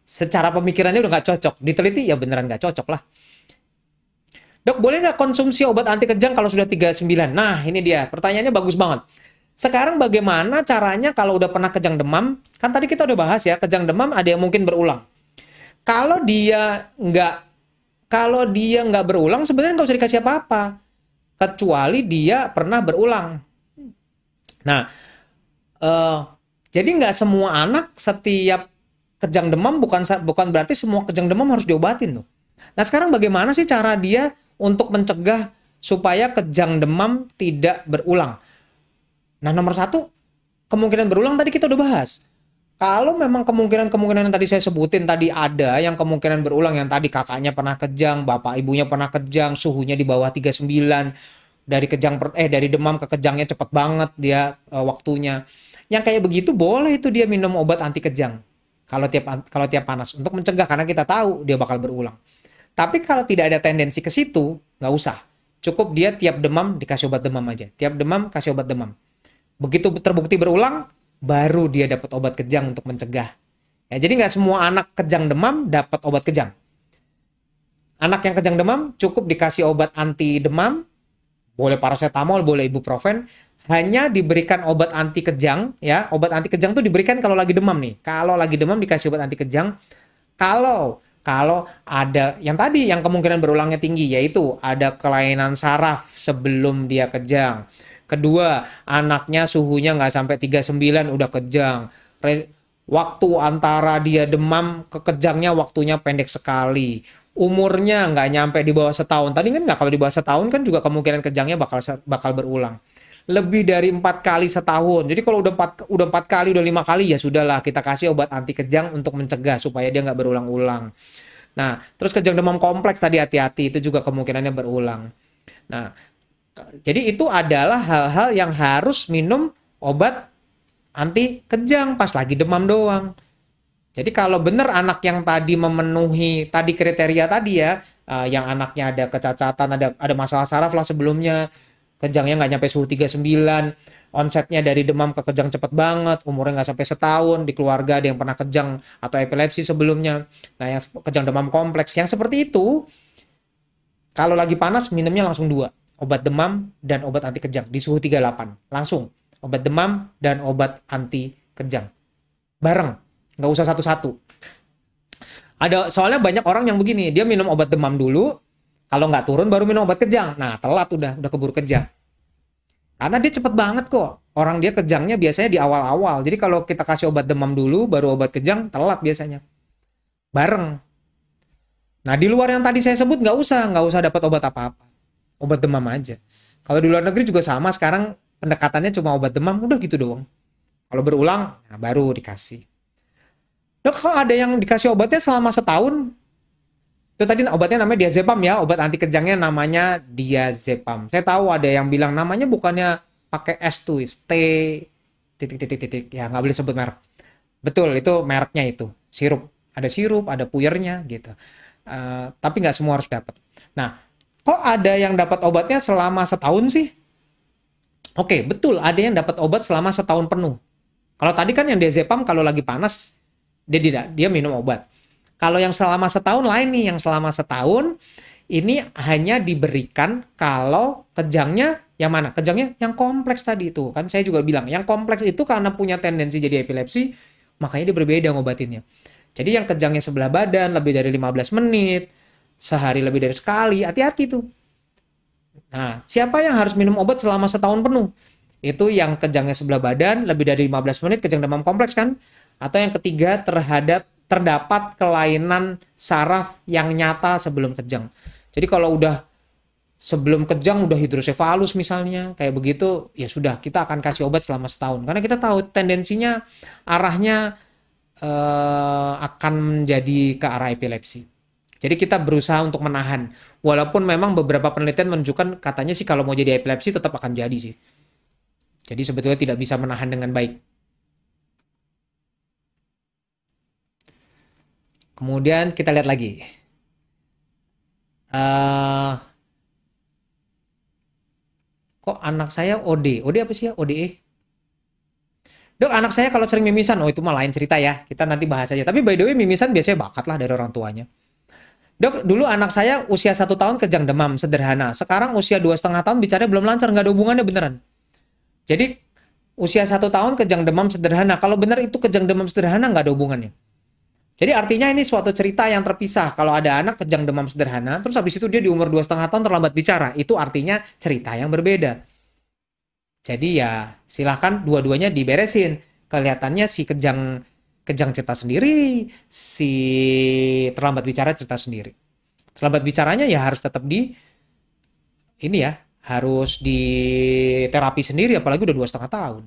secara pemikirannya udah nggak cocok. Diteliti ya beneran nggak cocok lah. Dok, boleh nggak konsumsi obat anti kejang kalau sudah 39? Nah, ini dia. Pertanyaannya bagus banget. Sekarang bagaimana caranya kalau udah pernah kejang demam? Kan tadi kita udah bahas ya, kejang demam ada yang mungkin berulang. Kalau dia nggak berulang, sebenarnya nggak usah dikasih apa-apa, kecuali dia pernah berulang. Nah, jadi nggak semua anak setiap kejang demam bukan berarti semua kejang demam harus diobatin tuh. Nah, sekarang bagaimana sih cara dia untuk mencegah supaya kejang demam tidak berulang? Nah, nomor satu, kemungkinan berulang tadi kita udah bahas. Kalau memang kemungkinan yang tadi saya sebutin tadi ada yang kemungkinan berulang, yang tadi kakaknya pernah kejang, bapak ibunya pernah kejang, suhunya di bawah 39, dari demam ke kejangnya cepet banget dia waktunya. Yang kayak begitu boleh itu dia minum obat anti kejang. Kalau tiap panas untuk mencegah, karena kita tahu dia bakal berulang. Tapi kalau tidak ada tendensi ke situ, nggak usah. Cukup dia tiap demam dikasih obat demam aja. Tiap demam kasih obat demam. Begitu terbukti berulang, baru dia dapat obat kejang untuk mencegah. Ya, jadi nggak semua anak kejang demam dapat obat kejang. Anak yang kejang demam cukup dikasih obat anti demam, boleh paracetamol, boleh ibuprofen, hanya diberikan obat anti kejang. Ya, obat anti kejang tuh diberikan kalau lagi demam nih. Kalau lagi demam dikasih obat anti kejang. Kalau ada yang tadi yang kemungkinan berulangnya tinggi, yaitu ada kelainan saraf sebelum dia kejang. Kedua, anaknya suhunya nggak sampai 39 udah kejang. Waktu antara dia demam ke kejangnya waktunya pendek sekali. Umurnya nggak nyampe di bawah setahun. Tadi kan nggak, kalau di bawah setahun kan juga kemungkinan kejangnya bakal berulang. Lebih dari 4 kali setahun. Jadi kalau udah 4 kali, udah 5 kali, ya sudahlah kita kasih obat anti kejang untuk mencegah supaya dia nggak berulang-ulang. Nah, terus kejang demam kompleks tadi hati-hati, itu juga kemungkinannya berulang. Nah, jadi itu adalah hal-hal yang harus minum obat anti kejang pas lagi demam doang. Jadi kalau benar anak yang tadi memenuhi tadi kriteria tadi ya, yang anaknya ada kecacatan, ada masalah saraf lah sebelumnya, kejangnya nggak nyampe suhu 39, onsetnya dari demam ke kejang cepet banget, umurnya nggak sampai setahun, di keluarga ada yang pernah kejang atau epilepsi sebelumnya. Nah, yang kejang demam kompleks, yang seperti itu, kalau lagi panas minumnya langsung 2. Obat demam dan obat anti kejang di suhu 38. Langsung. Obat demam dan obat anti kejang. Bareng. Nggak usah satu-satu. Soalnya banyak orang yang begini. Dia minum obat demam dulu. Kalau nggak turun baru minum obat kejang. Nah, telat udah keburu kejang. Karena dia cepet banget kok. Orang dia kejangnya biasanya di awal-awal. Jadi kalau kita kasih obat demam dulu, baru obat kejang, telat biasanya. Bareng. Nah, di luar yang tadi saya sebut nggak usah dapat obat apa-apa. Obat demam aja. Kalau di luar negeri juga sama, sekarang pendekatannya cuma obat demam, udah gitu doang. Kalau berulang, nah baru dikasih. Dok, kalau ada yang dikasih obatnya selama setahun, itu tadi obatnya namanya diazepam ya, obat anti kejangnya namanya diazepam. Saya tahu ada yang bilang namanya bukannya pakai S tuh, T titik, ya nggak boleh sebut merek. Betul, itu mereknya itu, sirup. Ada sirup, ada puyernya gitu. Tapi nggak semua harus dapat. Nah, kok ada yang dapat obatnya selama setahun sih? Oke, betul, ada yang dapat obat selama setahun penuh. Kalau tadi kan yang diazepam kalau lagi panas dia minum obat. Kalau yang selama setahun lain nih, yang selama setahun ini hanya diberikan kalau kejangnya yang mana? Kejangnya yang kompleks tadi itu. Kan saya juga bilang, yang kompleks itu karena punya tendensi jadi epilepsi, makanya dia berbeda ngobatinnya. Jadi yang kejangnya sebelah badan lebih dari 15 menit, sehari lebih dari sekali, hati-hati tuh. Nah, siapa yang harus minum obat selama setahun penuh? Itu yang kejangnya sebelah badan lebih dari 15 menit, kejang demam kompleks kan? Atau yang ketiga terdapat kelainan saraf yang nyata sebelum kejang. Jadi kalau udah sebelum kejang udah hidrosefalus misalnya, kayak begitu, ya sudah kita akan kasih obat selama setahun. Karena kita tahu tendensinya arahnya akan menjadi ke arah epilepsi. Jadi kita berusaha untuk menahan. Walaupun memang beberapa penelitian menunjukkan katanya sih kalau mau jadi epilepsi tetap akan jadi sih. Jadi sebetulnya tidak bisa menahan dengan baik. Kemudian kita lihat lagi. Eh kok anak saya OD? OD apa sih ya? ODE? Dok, anak saya kalau sering mimisan, oh itu mah lain cerita ya. Kita nanti bahas aja. Tapi by the way, mimisan biasanya bakat lah dari orang tuanya. Dok, dulu anak saya usia 1 tahun kejang demam, sederhana. Sekarang usia 2,5 tahun bicaranya belum lancar, nggak ada hubungannya beneran. Jadi, usia 1 tahun kejang demam sederhana. Kalau benar itu kejang demam sederhana, nggak ada hubungannya. Jadi artinya ini suatu cerita yang terpisah. Kalau ada anak kejang demam sederhana, terus habis itu dia di umur 2,5 tahun terlambat bicara. Itu artinya cerita yang berbeda. Jadi ya silahkan dua-duanya diberesin. Kelihatannya si kejang kejang cerita sendiri, si terlambat bicara cerita sendiri. Terlambat bicaranya ya harus tetap di ini ya, harus di terapi sendiri apalagi udah 2,5 tahun.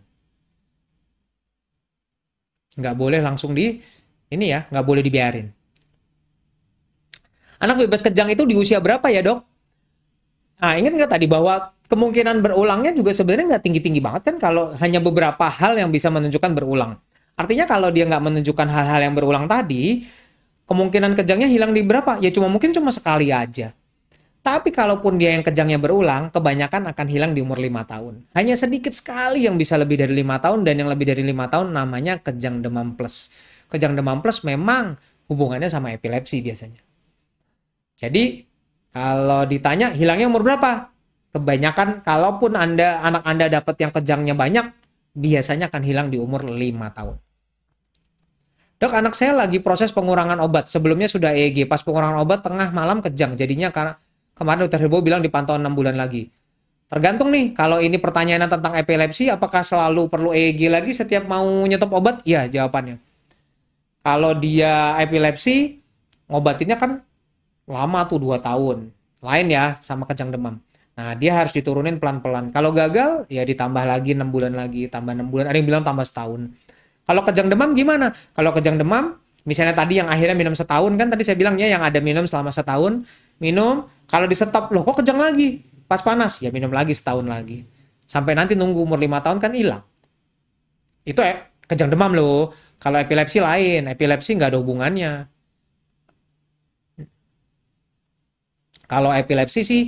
Nggak boleh langsung di ini ya, nggak boleh dibiarin. Anak bebas kejang itu di usia berapa ya, Dok? Nah, ingat nggak tadi bahwa kemungkinan berulangnya juga sebenarnya nggak tinggi-tinggi banget kan kalau hanya beberapa hal yang bisa menunjukkan berulang. Artinya kalau dia nggak menunjukkan hal-hal yang berulang tadi, kemungkinan kejangnya hilang di berapa? Ya mungkin cuma sekali aja. Tapi kalaupun dia yang kejangnya berulang, kebanyakan akan hilang di umur 5 tahun. Hanya sedikit sekali yang bisa lebih dari 5 tahun dan yang lebih dari 5 tahun namanya kejang demam plus. Kejang demam plus memang hubungannya sama epilepsi biasanya. Jadi kalau ditanya hilangnya umur berapa? Kebanyakan kalaupun anak Anda dapat yang kejangnya banyak, biasanya akan hilang di umur 5 tahun. Dok, anak saya lagi proses pengurangan obat. Sebelumnya sudah EEG. Pas pengurangan obat tengah malam kejang. Jadinya karena kemarin dokter Hebo bilang dipantau 6 bulan lagi. Tergantung nih, kalau ini pertanyaan tentang epilepsi, apakah selalu perlu EEG lagi setiap mau nyetop obat? Ya, jawabannya. Kalau dia epilepsi, ngobatinnya kan lama tuh 2 tahun. Lain ya sama kejang demam. Nah, dia harus diturunin pelan-pelan. Kalau gagal, ya ditambah lagi 6 bulan lagi, tambah 6 bulan. Ada yang bilang tambah setahun. Kalau kejang demam gimana? Kalau kejang demam, misalnya tadi yang akhirnya minum setahun, kan tadi saya bilangnya yang ada minum selama setahun, minum, kalau di stop, loh kok kejang lagi? Pas panas, ya minum lagi setahun lagi. Sampai nanti nunggu umur 5 tahun kan hilang. Itu kejang demam loh. Kalau epilepsi lain, epilepsi nggak ada hubungannya. Kalau epilepsi sih,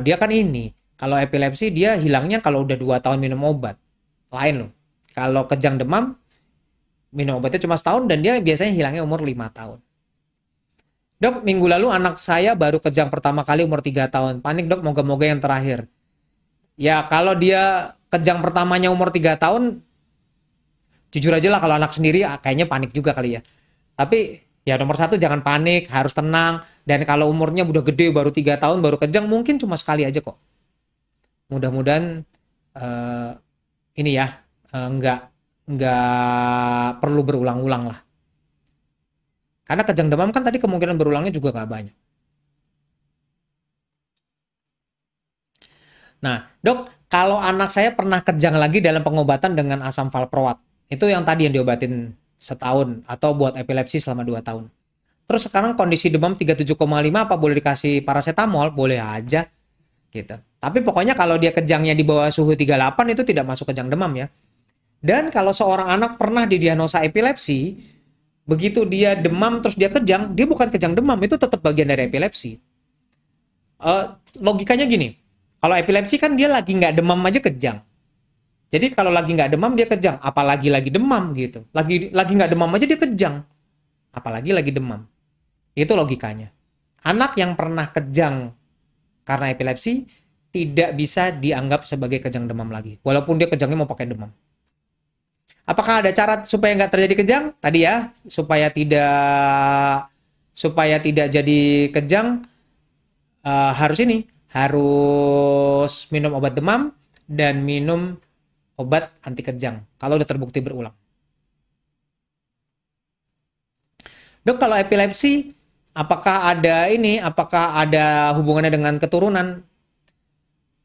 dia kan ini. Kalau epilepsi dia hilangnya kalau udah 2 tahun minum obat. Lain loh. Kalau kejang demam, minum obatnya cuma setahun dan dia biasanya hilangnya umur 5 tahun. Dok, minggu lalu anak saya baru kejang pertama kali umur 3 tahun. Panik dok, moga-moga yang terakhir. Ya kalau dia kejang pertamanya umur 3 tahun, jujur aja lah kalau anak sendiri kayaknya panik juga kali ya. Tapi ya nomor satu jangan panik, harus tenang. Dan kalau umurnya udah gede baru 3 tahun baru kejang mungkin cuma sekali aja kok. Mudah-mudahan ini ya nggak perlu berulang-ulang lah. Karena kejang demam kan tadi kemungkinan berulangnya juga nggak banyak. Nah, dok, kalau anak saya pernah kejang lagi dalam pengobatan dengan asam valproat, itu yang tadi yang diobatin setahun atau buat epilepsi selama 2 tahun. Terus sekarang kondisi demam 37,5 apa boleh dikasih paracetamol? Boleh aja gitu. Tapi pokoknya kalau dia kejangnya di bawah suhu 38 itu tidak masuk kejang demam ya. Dan kalau seorang anak pernah didiagnosa epilepsi, begitu dia demam terus dia kejang, dia bukan kejang demam, itu tetap bagian dari epilepsi. Logikanya gini, kalau epilepsi kan dia lagi nggak demam aja kejang. Jadi kalau lagi nggak demam dia kejang, apalagi lagi demam gitu. Lagi nggak demam aja dia kejang, apalagi lagi demam. Itu logikanya. Anak yang pernah kejang karena epilepsi tidak bisa dianggap sebagai kejang demam lagi, walaupun dia kejangnya mau pakai demam. Apakah ada cara supaya nggak terjadi kejang? Tadi ya, supaya tidak jadi kejang, harus minum obat demam dan minum obat anti kejang kalau udah terbukti berulang. Dok, kalau epilepsi apakah ada hubungannya dengan keturunan?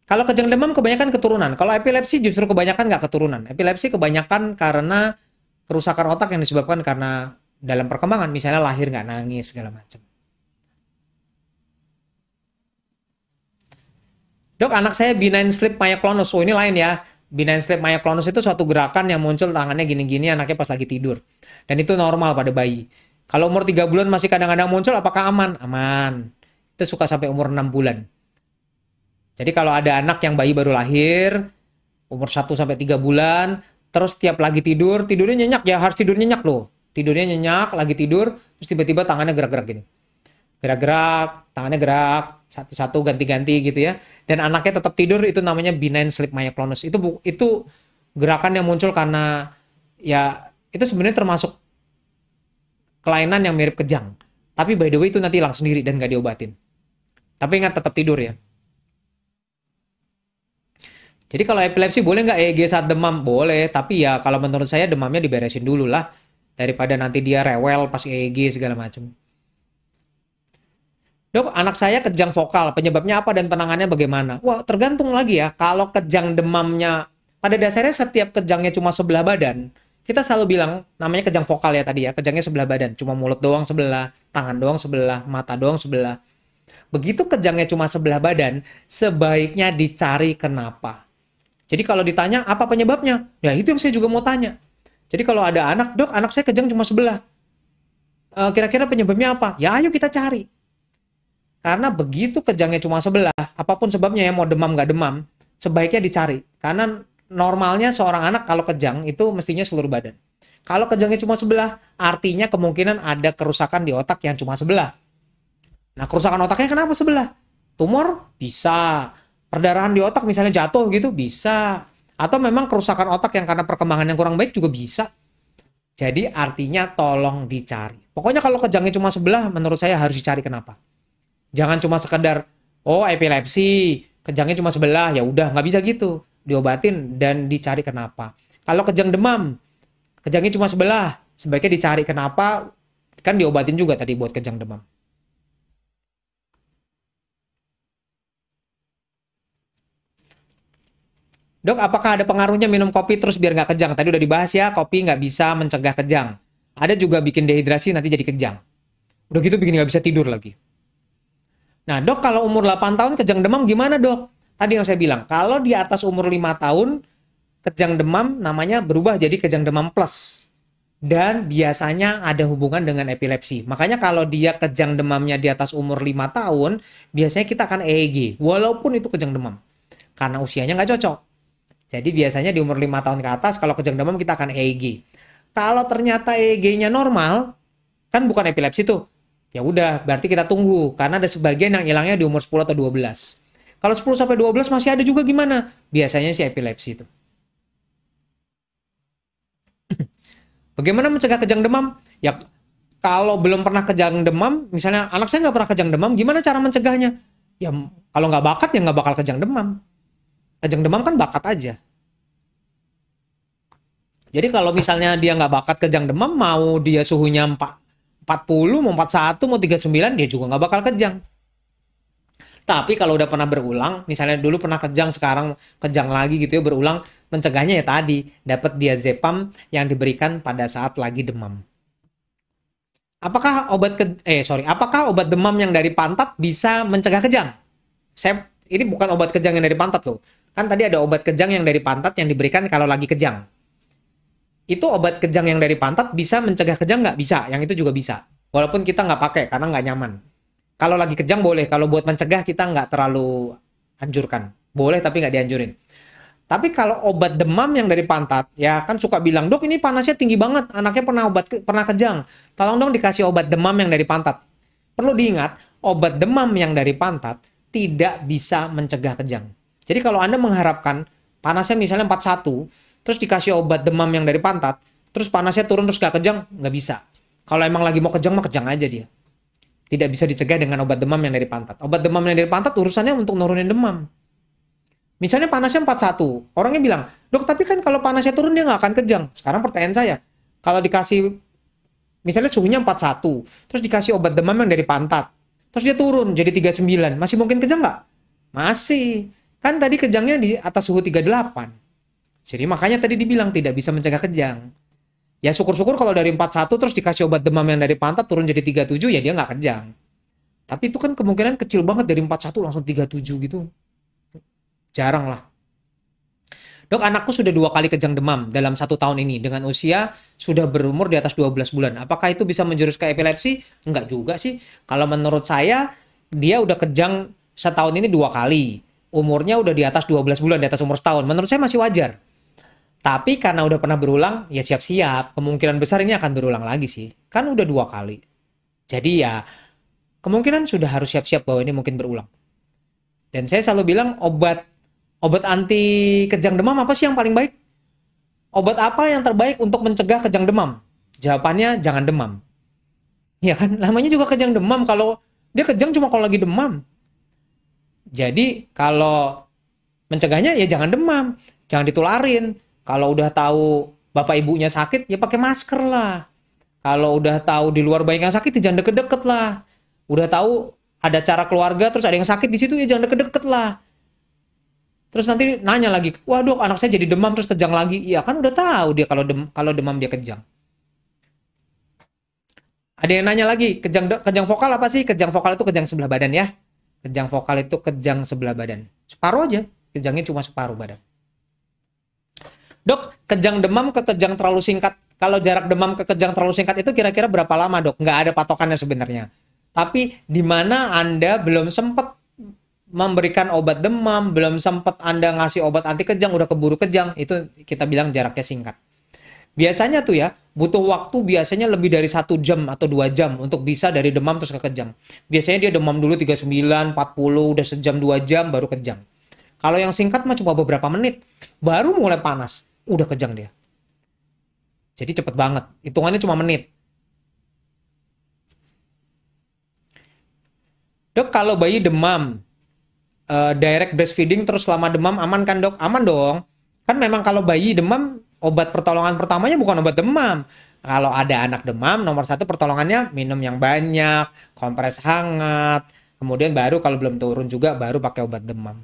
Kalau kejang demam kebanyakan keturunan. Kalau epilepsi justru kebanyakan nggak keturunan. Epilepsi kebanyakan karena kerusakan otak yang disebabkan karena dalam perkembangan, misalnya lahir nggak nangis segala macam. Dok, anak saya benign sleep myoclonus. Oh, ini lain ya. Benign sleep myoclonus itu suatu gerakan yang muncul tangannya gini-gini anaknya pas lagi tidur. Dan itu normal pada bayi. Kalau umur 3 bulan masih kadang-kadang muncul, apakah aman? Aman. Itu suka sampai umur 6 bulan. Jadi kalau ada anak yang bayi baru lahir, umur 1 sampai 3 bulan, terus tiap lagi tidur, tidurnya nyenyak ya, harus tidur nyenyak loh. Tidurnya nyenyak, lagi tidur, terus tiba-tiba tangannya gerak-gerak gini. Gerak-gerak, tangannya gerak, satu-satu ganti-ganti gitu ya. Dan anaknya tetap tidur, itu namanya benign sleep myoclonus. Itu gerakan yang muncul karena ya itu sebenarnya termasuk kelainan yang mirip kejang. Tapi by the way itu nanti hilang sendiri dan nggak diobatin. Tapi ingat tetap tidur ya. Jadi kalau epilepsi boleh nggak EEG saat demam? Boleh, tapi ya kalau menurut saya demamnya diberesin dulu lah. Daripada nanti dia rewel pas EEG segala macam. Dok, anak saya kejang vokal, penyebabnya apa dan penanganannya bagaimana? Wah, tergantung lagi ya. Kalau kejang demamnya, pada dasarnya setiap kejangnya cuma sebelah badan, kita selalu bilang, namanya kejang vokal ya tadi ya, kejangnya sebelah badan. Cuma mulut doang sebelah, tangan doang sebelah, mata doang sebelah. Begitu kejangnya cuma sebelah badan, sebaiknya dicari kenapa. Jadi kalau ditanya apa penyebabnya, ya itu yang saya juga mau tanya. Jadi kalau ada anak, dok, anak saya kejang cuma sebelah. Kira-kira penyebabnya apa? Ya ayo kita cari. Karena begitu kejangnya cuma sebelah, apapun sebabnya ya mau demam nggak demam, sebaiknya dicari. Karena normalnya seorang anak kalau kejang itu mestinya seluruh badan. Kalau kejangnya cuma sebelah, artinya kemungkinan ada kerusakan di otak yang cuma sebelah. Nah, kerusakan otaknya kenapa sebelah? Tumor? Bisa. Perdarahan di otak misalnya jatuh gitu? Bisa. Atau memang kerusakan otak yang karena perkembangan yang kurang baik juga bisa. Jadi artinya tolong dicari. Pokoknya kalau kejangnya cuma sebelah, menurut saya harus dicari kenapa. Jangan cuma sekedar, oh epilepsi, kejangnya cuma sebelah, ya udah nggak bisa gitu. Diobatin dan dicari kenapa. Kalau kejang demam, kejangnya cuma sebelah, sebaiknya dicari kenapa, kan diobatin juga tadi buat kejang demam. Dok, apakah ada pengaruhnya minum kopi terus biar nggak kejang? Tadi udah dibahas ya, kopi nggak bisa mencegah kejang. Ada juga bikin dehidrasi nanti jadi kejang. Udah gitu bikin nggak bisa tidur lagi. Nah, dok, kalau umur 8 tahun kejang demam gimana, dok? Tadi yang saya bilang, kalau di atas umur 5 tahun, kejang demam namanya berubah jadi kejang demam plus. Dan biasanya ada hubungan dengan epilepsi. Makanya kalau dia kejang demamnya di atas umur 5 tahun, biasanya kita akan EEG, walaupun itu kejang demam. Karena usianya nggak cocok. Jadi biasanya di umur 5 tahun ke atas, kalau kejang demam kita akan EEG. Kalau ternyata EEG-nya normal, kan bukan epilepsi tuh. Ya udah, berarti kita tunggu karena ada sebagian yang hilangnya di umur 10 atau 12. Kalau 10 sampai 12 masih ada juga gimana? Biasanya sih epilepsi itu. Bagaimana mencegah kejang demam? Ya kalau belum pernah kejang demam, misalnya anak saya nggak pernah kejang demam, gimana cara mencegahnya? Ya kalau nggak bakat ya nggak bakal kejang demam. Kejang demam kan bakat aja. Jadi kalau misalnya dia nggak bakat kejang demam, mau dia suhunya 40, mau 41, mau 39, dia juga nggak bakal kejang. Tapi kalau udah pernah berulang, misalnya dulu pernah kejang, sekarang kejang lagi gitu ya, berulang, mencegahnya ya tadi, dapat diazepam yang diberikan pada saat lagi demam. Apakah obat demam yang dari pantat bisa mencegah kejang? Ini bukan obat kejang yang dari pantat loh. Kan tadi ada obat kejang yang dari pantat yang diberikan kalau lagi kejang. Itu obat kejang yang dari pantat bisa mencegah kejang nggak? Bisa, yang itu juga bisa. Walaupun kita nggak pakai karena nggak nyaman. Kalau lagi kejang boleh, kalau buat mencegah kita nggak terlalu anjurkan. Boleh tapi nggak dianjurin. Tapi kalau obat demam yang dari pantat, ya kan suka bilang, dok ini panasnya tinggi banget, anaknya pernah kejang. Tolong dong dikasih obat demam yang dari pantat. Perlu diingat, obat demam yang dari pantat tidak bisa mencegah kejang. Jadi kalau Anda mengharapkan panasnya misalnya 41, terus dikasih obat demam yang dari pantat, terus panasnya turun terus gak kejang, nggak bisa. Kalau emang lagi mau kejang, mah kejang aja dia. Tidak bisa dicegah dengan obat demam yang dari pantat. Obat demam yang dari pantat urusannya untuk nurunin demam. Misalnya panasnya 41, orangnya bilang, dok tapi kan kalau panasnya turun dia nggak akan kejang. Sekarang pertanyaan saya, kalau dikasih, misalnya suhunya 41, terus dikasih obat demam yang dari pantat, terus dia turun jadi 39, masih mungkin kejang nggak? Masih. Kan tadi kejangnya di atas suhu 38. Jadi makanya tadi dibilang tidak bisa mencegah kejang. Ya syukur-syukur kalau dari 41 terus dikasih obat demam yang dari pantat turun jadi 37, ya dia nggak kejang. Tapi itu kan kemungkinan kecil banget dari 41 langsung 37 gitu. Jarang lah. Dok, anakku sudah 2 kali kejang demam dalam 1 tahun ini dengan usia sudah berumur di atas 12 bulan. Apakah itu bisa menjurus ke epilepsi? Enggak juga sih. Kalau menurut saya, dia udah kejang setahun ini 2 kali. Umurnya udah di atas 12 bulan, di atas umur setahun. Menurut saya masih wajar. Tapi karena udah pernah berulang, ya siap-siap. Kemungkinan besar ini akan berulang lagi sih. Kan udah 2 kali. Jadi ya, kemungkinan sudah harus siap-siap bahwa ini mungkin berulang. Dan saya selalu bilang obat anti kejang demam apa sih yang paling baik? Obat apa yang terbaik untuk mencegah kejang demam? Jawabannya jangan demam. Ya kan, namanya juga kejang demam. Kalau dia kejang cuma kalau lagi demam. Jadi kalau mencegahnya ya jangan demam, jangan ditularin. Kalau udah tahu bapak ibunya sakit ya pakai masker lah. Kalau udah tahu di luar banyak yang sakit ya jangan deket-deket lah. Udah tahu ada cara keluarga terus ada yang sakit di situ ya jangan deket-deket lah. Terus nanti nanya lagi, waduh anak saya jadi demam terus kejang lagi. Iya kan udah tahu dia kalau demam dia kejang. Ada yang nanya lagi, kejang vokal apa sih? Kejang vokal itu kejang sebelah badan ya. Kejang vokal itu kejang sebelah badan. Separuh aja, kejangnya cuma separuh badan. Dok, kejang demam ke kejang terlalu singkat. Kalau jarak demam ke kejang terlalu singkat itu kira-kira berapa lama, Dok? Nggak ada patokannya sebenarnya. Tapi di mana Anda belum sempat memberikan obat demam, belum sempat Anda ngasih obat anti kejang, udah keburu kejang, itu kita bilang jaraknya singkat. Biasanya tuh ya, butuh waktu biasanya lebih dari 1 jam atau 2 jam untuk bisa dari demam terus ke kejang. Biasanya dia demam dulu 39, 40, udah sejam 2 jam baru kejang. Kalau yang singkat mah cuma beberapa menit, baru mulai panas, udah kejang dia. Jadi cepet banget, hitungannya cuma menit. Dok, kalau bayi demam, direct breastfeeding terus selama demam aman kan dok? Aman dong. Kan memang kalau bayi demam obat pertolongan pertamanya bukan obat demam. Kalau ada anak demam nomor 1 pertolongannya minum yang banyak, kompres hangat. Kemudian baru kalau belum turun juga baru pakai obat demam.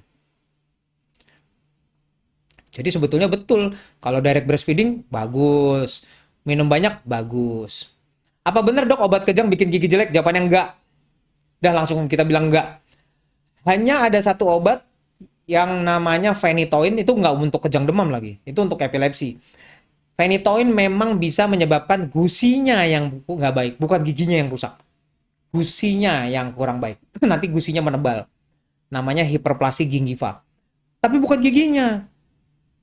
Jadi sebetulnya betul kalau direct breastfeeding bagus. Minum banyak bagus. Apa benar dok obat kejang bikin gigi jelek? Jawabannya enggak. Udah langsung kita bilang enggak. Hanya ada satu obat yang namanya phenytoin, itu nggak untuk kejang demam lagi, itu untuk epilepsi. Phenytoin memang bisa menyebabkan gusinya yang nggak baik, bukan giginya yang rusak. Gusinya yang kurang baik. Nanti gusinya menebal. Namanya hiperplasi gingiva. Tapi bukan giginya.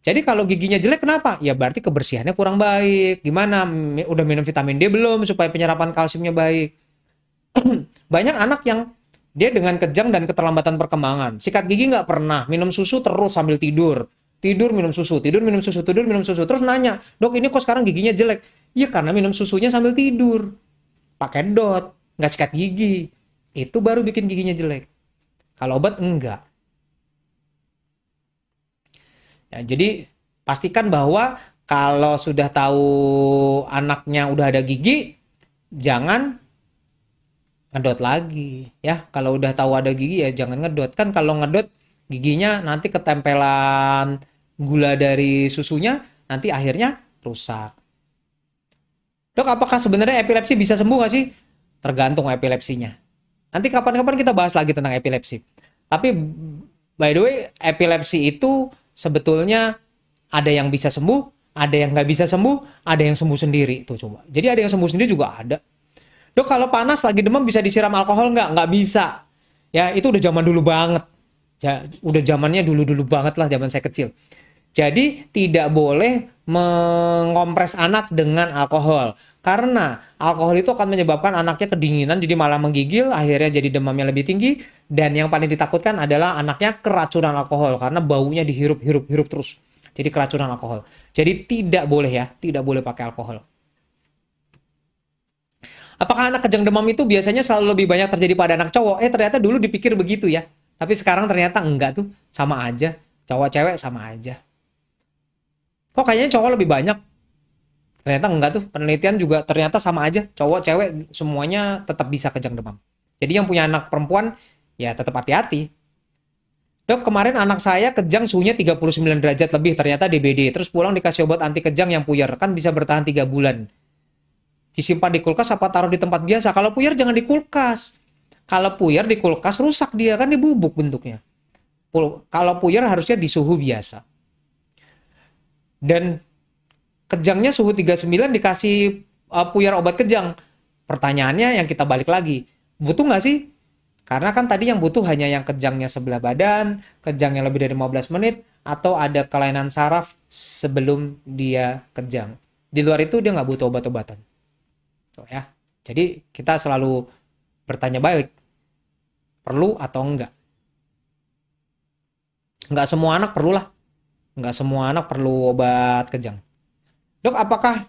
Jadi kalau giginya jelek kenapa? Ya berarti kebersihannya kurang baik. Gimana? Udah minum vitamin D belum supaya penyerapan kalsiumnya baik? Banyak anak yang dia dengan kejang dan keterlambatan perkembangan. Sikat gigi nggak pernah. Minum susu terus sambil tidur. Tidur minum susu, tidur minum susu, tidur minum susu. Terus nanya, dok ini kok sekarang giginya jelek? Iya karena minum susunya sambil tidur. Pakai dot, nggak sikat gigi. Itu baru bikin giginya jelek. Kalau obat enggak. Ya, jadi pastikan bahwa kalau sudah tahu anaknya udah ada gigi, jangan ngedot lagi ya. Kalau udah tahu ada gigi ya jangan ngedot. Kan kalau ngedot giginya nanti ketempelan gula dari susunya, nanti akhirnya rusak. Dok, apakah sebenarnya epilepsi bisa sembuh nggak sih? Tergantung epilepsinya. Nanti kapan-kapan kita bahas lagi tentang epilepsi. Tapi by the way, epilepsi itu sebetulnya ada yang bisa sembuh, ada yang nggak bisa sembuh, ada yang sembuh sendiri. Tuh coba. Jadi ada yang sembuh sendiri juga ada. Dok, kalau panas lagi demam bisa disiram alkohol nggak? Nggak bisa. Ya, itu udah zaman dulu banget. Ya, udah zamannya dulu-dulu banget lah, zaman saya kecil. Jadi, tidak boleh mengompres anak dengan alkohol. Karena alkohol itu akan menyebabkan anaknya kedinginan, jadi malah menggigil, akhirnya jadi demamnya lebih tinggi. Dan yang paling ditakutkan adalah anaknya keracunan alkohol, karena baunya dihirup-hirup terus. Jadi keracunan alkohol. Jadi tidak boleh ya, tidak boleh pakai alkohol. Apakah anak kejang demam itu biasanya selalu lebih banyak terjadi pada anak cowok? Ternyata dulu dipikir begitu ya. Tapi sekarang ternyata enggak tuh, sama aja. Cowok cewek sama aja. Kok kayaknya cowok lebih banyak? Ternyata enggak tuh. Penelitian juga ternyata sama aja. Cowok cewek semuanya tetap bisa kejang demam. Jadi yang punya anak perempuan ya tetap hati-hati. Dok, kemarin anak saya kejang suhunya 39 derajat lebih, ternyata DBD. Terus pulang dikasih obat anti kejang yang puyer. Kan bisa bertahan 3 bulan. Disimpan di kulkas apa taruh di tempat biasa? Kalau puyer jangan di kulkas. Kalau puyer di kulkas rusak dia, kan dia bubuk bentuknya. Kalau puyer harusnya di suhu biasa. Dan kejangnya suhu 39 dikasih puyer obat kejang. Pertanyaannya yang kita balik lagi. Butuh nggak sih? Karena kan tadi yang butuh hanya yang kejangnya sebelah badan, kejangnya lebih dari 15 menit, atau ada kelainan saraf sebelum dia kejang. Di luar itu dia nggak butuh obat-obatan. Tuh ya. Jadi kita selalu bertanya balik, perlu atau enggak? Nggak semua anak perlu lah. Nggak semua anak perlu obat kejang. Dok, apakah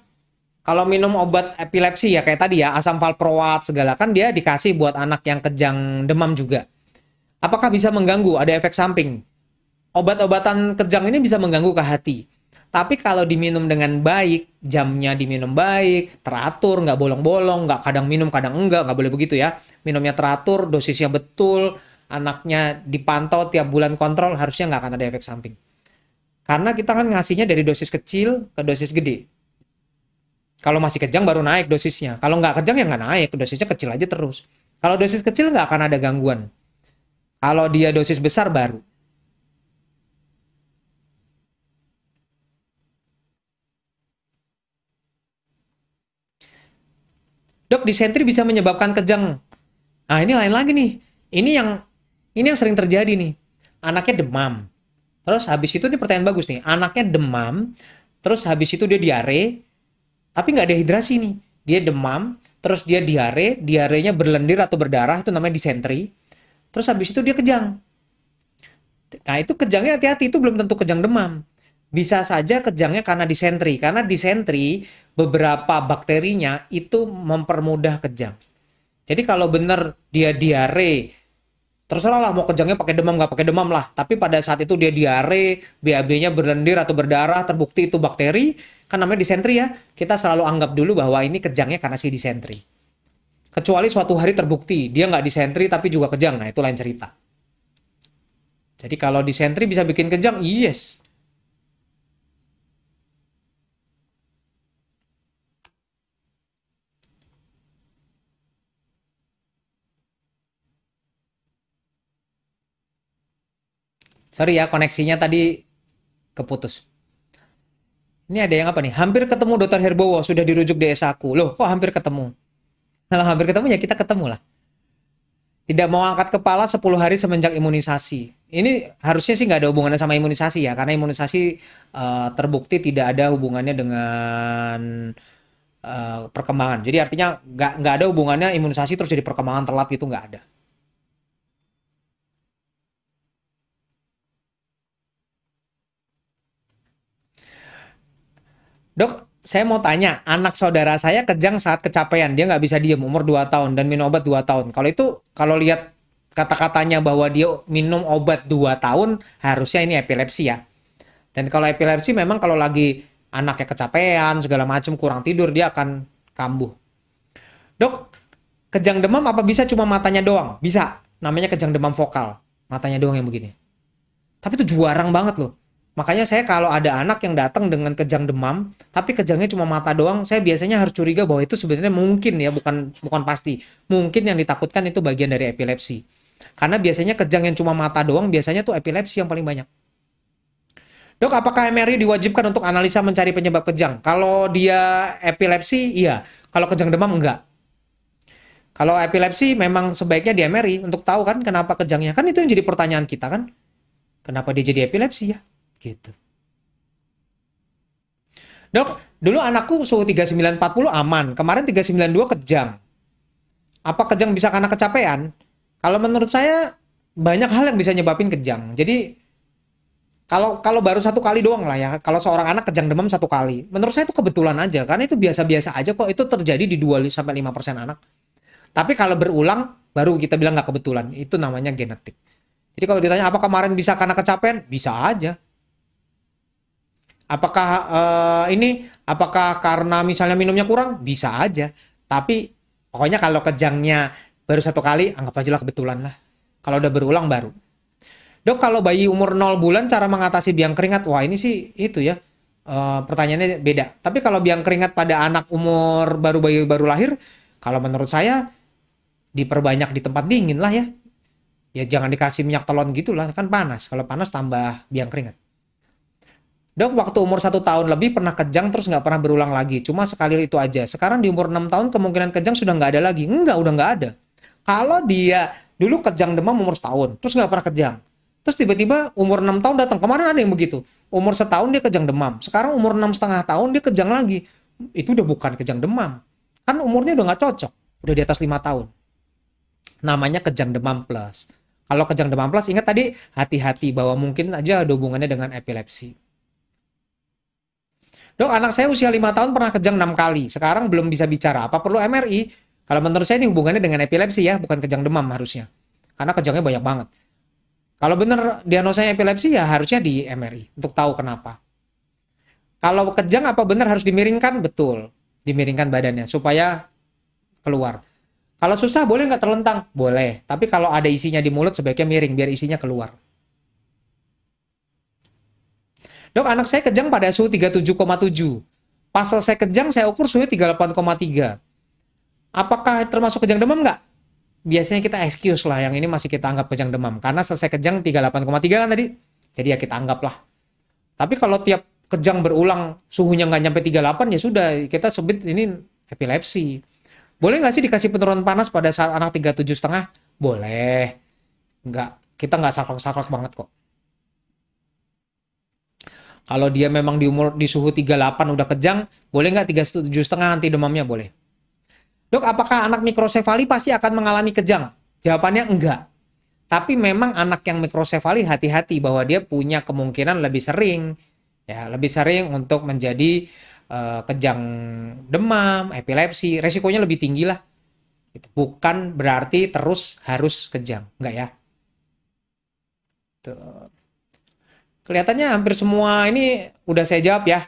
kalau minum obat epilepsi ya kayak tadi ya, asam valproat segala kan dia dikasih buat anak yang kejang demam juga. Apakah bisa mengganggu? Ada efek samping. Obat-obatan kejang ini bisa mengganggu ke hati. Tapi kalau diminum dengan baik, jamnya diminum baik, teratur, nggak bolong-bolong, nggak kadang minum, kadang nggak boleh begitu ya. Minumnya teratur, dosisnya betul, anaknya dipantau tiap bulan kontrol, harusnya nggak akan ada efek samping. Karena kita kan ngasihnya dari dosis kecil ke dosis gede. Kalau masih kejang baru naik dosisnya. Kalau nggak kejang ya nggak naik, dosisnya kecil aja terus. Kalau dosis kecil nggak akan ada gangguan. Kalau dia dosis besar baru. Dok, disentri bisa menyebabkan kejang. Nah, ini lain lagi nih. Ini yang sering terjadi nih. Anaknya demam. Terus habis itu nih pertanyaan bagus nih. Anaknya demam, terus habis itu dia diare, tapi nggak dehidrasi nih. Dia demam, terus dia diare, diarenya berlendir atau berdarah, itu namanya disentri. Terus habis itu dia kejang. Nah, itu kejangnya hati-hati, itu belum tentu kejang demam. Bisa saja kejangnya karena disentri. Karena disentri, beberapa bakterinya itu mempermudah kejang. Jadi kalau benar dia diare, terserah lah mau kejangnya pakai demam nggak pakai demam lah. Tapi pada saat itu dia diare, BAB-nya berlendir atau berdarah, terbukti itu bakteri, kan namanya disentri ya. Kita selalu anggap dulu bahwa ini kejangnya karena si disentri. Kecuali suatu hari terbukti dia nggak disentri tapi juga kejang, nah itu lain cerita. Jadi kalau disentri bisa bikin kejang, yes. Sorry ya, koneksinya tadi keputus. Ini ada yang apa nih? Hampir ketemu Dokter Herbowo, sudah dirujuk di aku. Loh, kok hampir ketemu? Kalau hampir ketemu ya kita ketemu lah. Tidak mau angkat kepala 10 hari semenjak imunisasi. Ini harusnya sih nggak ada hubungannya sama imunisasi ya, karena imunisasi terbukti tidak ada hubungannya dengan perkembangan. Jadi artinya nggak ada hubungannya imunisasi terus jadi perkembangan telat gitu, nggak ada. Dok, saya mau tanya, anak saudara saya kejang saat kecapean, dia nggak bisa diem, umur 2 tahun, dan minum obat 2 tahun. Kalau itu, kalau lihat kata-katanya bahwa dia minum obat 2 tahun, harusnya ini epilepsi ya. Dan kalau epilepsi memang kalau lagi anaknya kecapean, segala macam, kurang tidur, dia akan kambuh. Dok, kejang demam apa bisa cuma matanya doang? Bisa, namanya kejang demam vokal. Matanya doang yang begini. Tapi itu jarang banget loh. Makanya saya kalau ada anak yang datang dengan kejang demam, tapi kejangnya cuma mata doang, saya biasanya harus curiga bahwa itu sebenarnya mungkin ya, bukan bukan pasti. Mungkin yang ditakutkan itu bagian dari epilepsi. Karena biasanya kejang yang cuma mata doang, biasanya tuh epilepsi yang paling banyak. Dok, apakah MRI diwajibkan untuk analisa mencari penyebab kejang? Kalau dia epilepsi, iya. Kalau kejang demam, enggak. Kalau epilepsi memang sebaiknya di MRI untuk tahu kan kenapa kejangnya. Kan itu yang jadi pertanyaan kita kan. Kenapa dia jadi epilepsi ya? Gitu. Dok, dulu anakku suhu 39-40 aman. Kemarin 39-2 kejang. Apa kejang bisa karena kecapean? Kalau menurut saya banyak hal yang bisa nyebabin kejang. Jadi kalau kalau baru satu kali doang lah ya. Kalau seorang anak kejang demam satu kali, menurut saya itu kebetulan aja. Karena itu biasa-biasa aja kok. Itu terjadi di 2-5% anak. Tapi kalau berulang, baru kita bilang nggak kebetulan. Itu namanya genetik. Jadi kalau ditanya apa kemarin bisa karena kecapean, bisa aja. Apakah apakah karena misalnya minumnya kurang? Bisa aja. Tapi pokoknya kalau kejangnya baru satu kali, anggap aja lah kebetulan lah. Kalau udah berulang baru. Dok, kalau bayi umur 0 bulan cara mengatasi biang keringat, wah ini sih itu ya. Pertanyaannya beda. Tapi kalau biang keringat pada anak umur bayi baru lahir, kalau menurut saya diperbanyak di tempat dingin lah ya. Ya jangan dikasih minyak telon gitu lah, kan panas. Kalau panas tambah biang keringat. Dok, waktu umur 1 tahun lebih pernah kejang terus nggak pernah berulang lagi. Cuma sekali itu aja. Sekarang di umur 6 tahun kemungkinan kejang sudah nggak ada lagi. Enggak, udah nggak ada. Kalau dia dulu kejang demam umur setahun, terus nggak pernah kejang. Terus tiba-tiba umur 6 tahun datang. Kemarin ada yang begitu. Umur setahun dia kejang demam. Sekarang umur 6,5 tahun dia kejang lagi. Itu udah bukan kejang demam. Kan umurnya udah nggak cocok. Udah di atas 5 tahun. Namanya kejang demam plus. Kalau kejang demam plus, ingat tadi hati-hati bahwa mungkin aja ada hubungannya dengan epilepsi. Dok, anak saya usia 5 tahun pernah kejang 6 kali. Sekarang belum bisa bicara. Apa perlu MRI? Kalau menurut saya ini hubungannya dengan epilepsi ya, bukan kejang demam harusnya. Karena kejangnya banyak banget. Kalau benar diagnosanya epilepsi ya harusnya di MRI untuk tahu kenapa. Kalau kejang apa benar harus dimiringkan? Betul. Dimiringkan badannya supaya keluar. Kalau susah boleh nggak terlentang? Boleh. Tapi kalau ada isinya di mulut sebaiknya miring biar isinya keluar. Dok, anak saya kejang pada suhu 37,7. Pas selesai kejang, saya ukur suhunya 38,3. Apakah termasuk kejang demam nggak? Biasanya kita excuse lah, yang ini masih kita anggap kejang demam. Karena selesai kejang 38,3 kan tadi. Jadi ya kita anggap lah. Tapi kalau tiap kejang berulang, suhunya nggak nyampe 38, ya sudah, kita sebut ini epilepsi. Boleh nggak sih dikasih penurunan panas pada saat anak 37,5? Boleh. Nggak, kita nggak saklek-saklek banget kok. Kalau dia memang di suhu 38 udah kejang, boleh nggak 37,5 anti demamnya? Boleh. Dok, apakah anak mikrosefali pasti akan mengalami kejang? Jawabannya enggak. Tapi memang anak yang mikrosefali hati-hati bahwa dia punya kemungkinan lebih sering, ya lebih sering untuk menjadi kejang demam, epilepsi. Resikonya lebih tinggi lah. Bukan berarti terus harus kejang, enggak ya? Tuh. Kelihatannya hampir semua ini udah saya jawab ya.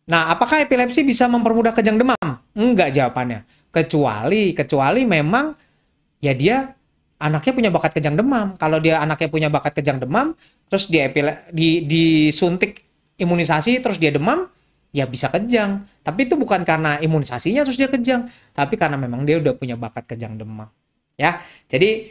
Nah, apakah epilepsi bisa mempermudah kejang demam? Enggak jawabannya. Kecuali memang ya dia anaknya punya bakat kejang demam. Kalau dia anaknya punya bakat kejang demam, terus dia disuntik imunisasi terus dia demam, ya bisa kejang. Tapi itu bukan karena imunisasinya terus dia kejang, tapi karena memang dia udah punya bakat kejang demam. Ya, jadi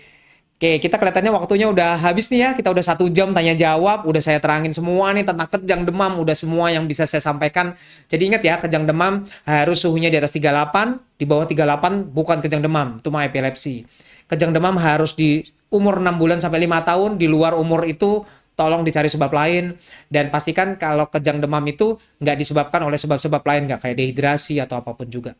oke, kita kelihatannya waktunya udah habis nih ya. Kita udah 1 jam tanya jawab. Udah saya terangin semua nih tentang kejang demam. Udah semua yang bisa saya sampaikan. Jadi ingat ya, kejang demam harus suhunya di atas 38. Di bawah 38 bukan kejang demam. Itu mah epilepsi. Kejang demam harus di umur 6 bulan sampai 5 tahun. Di luar umur itu tolong dicari sebab lain. Dan pastikan kalau kejang demam itu nggak disebabkan oleh sebab-sebab lain. Nggak kayak dehidrasi atau apapun juga.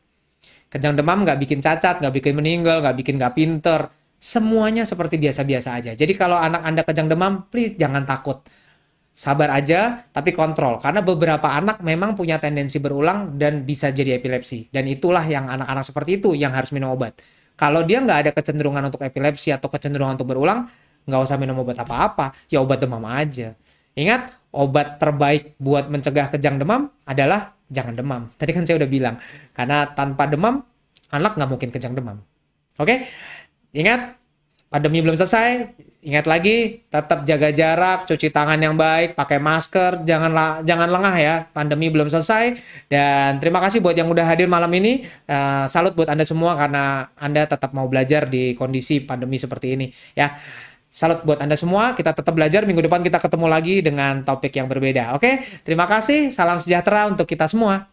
Kejang demam nggak bikin cacat, nggak bikin meninggal, nggak bikin nggak pinter. Semuanya seperti biasa-biasa aja. Jadi kalau anak Anda kejang demam, please jangan takut. Sabar aja, tapi kontrol. Karena beberapa anak memang punya tendensi berulang dan bisa jadi epilepsi. Dan itulah yang anak-anak seperti itu yang harus minum obat. Kalau dia nggak ada kecenderungan untuk epilepsi atau kecenderungan untuk berulang, nggak usah minum obat apa-apa. Ya obat demam aja. Ingat, obat terbaik buat mencegah kejang demam adalah jangan demam. Tadi kan saya udah bilang. Karena tanpa demam, anak nggak mungkin kejang demam. Oke? Ingat, pandemi belum selesai. Ingat lagi, tetap jaga jarak, cuci tangan yang baik, pakai masker, jangan lengah ya. Pandemi belum selesai. Dan terima kasih buat yang udah hadir malam ini. Salut buat Anda semua karena Anda tetap mau belajar di kondisi pandemi seperti ini ya. Salut buat Anda semua. Kita tetap belajar. Minggu depan kita ketemu lagi dengan topik yang berbeda. Oke, terima kasih. Salam sejahtera untuk kita semua.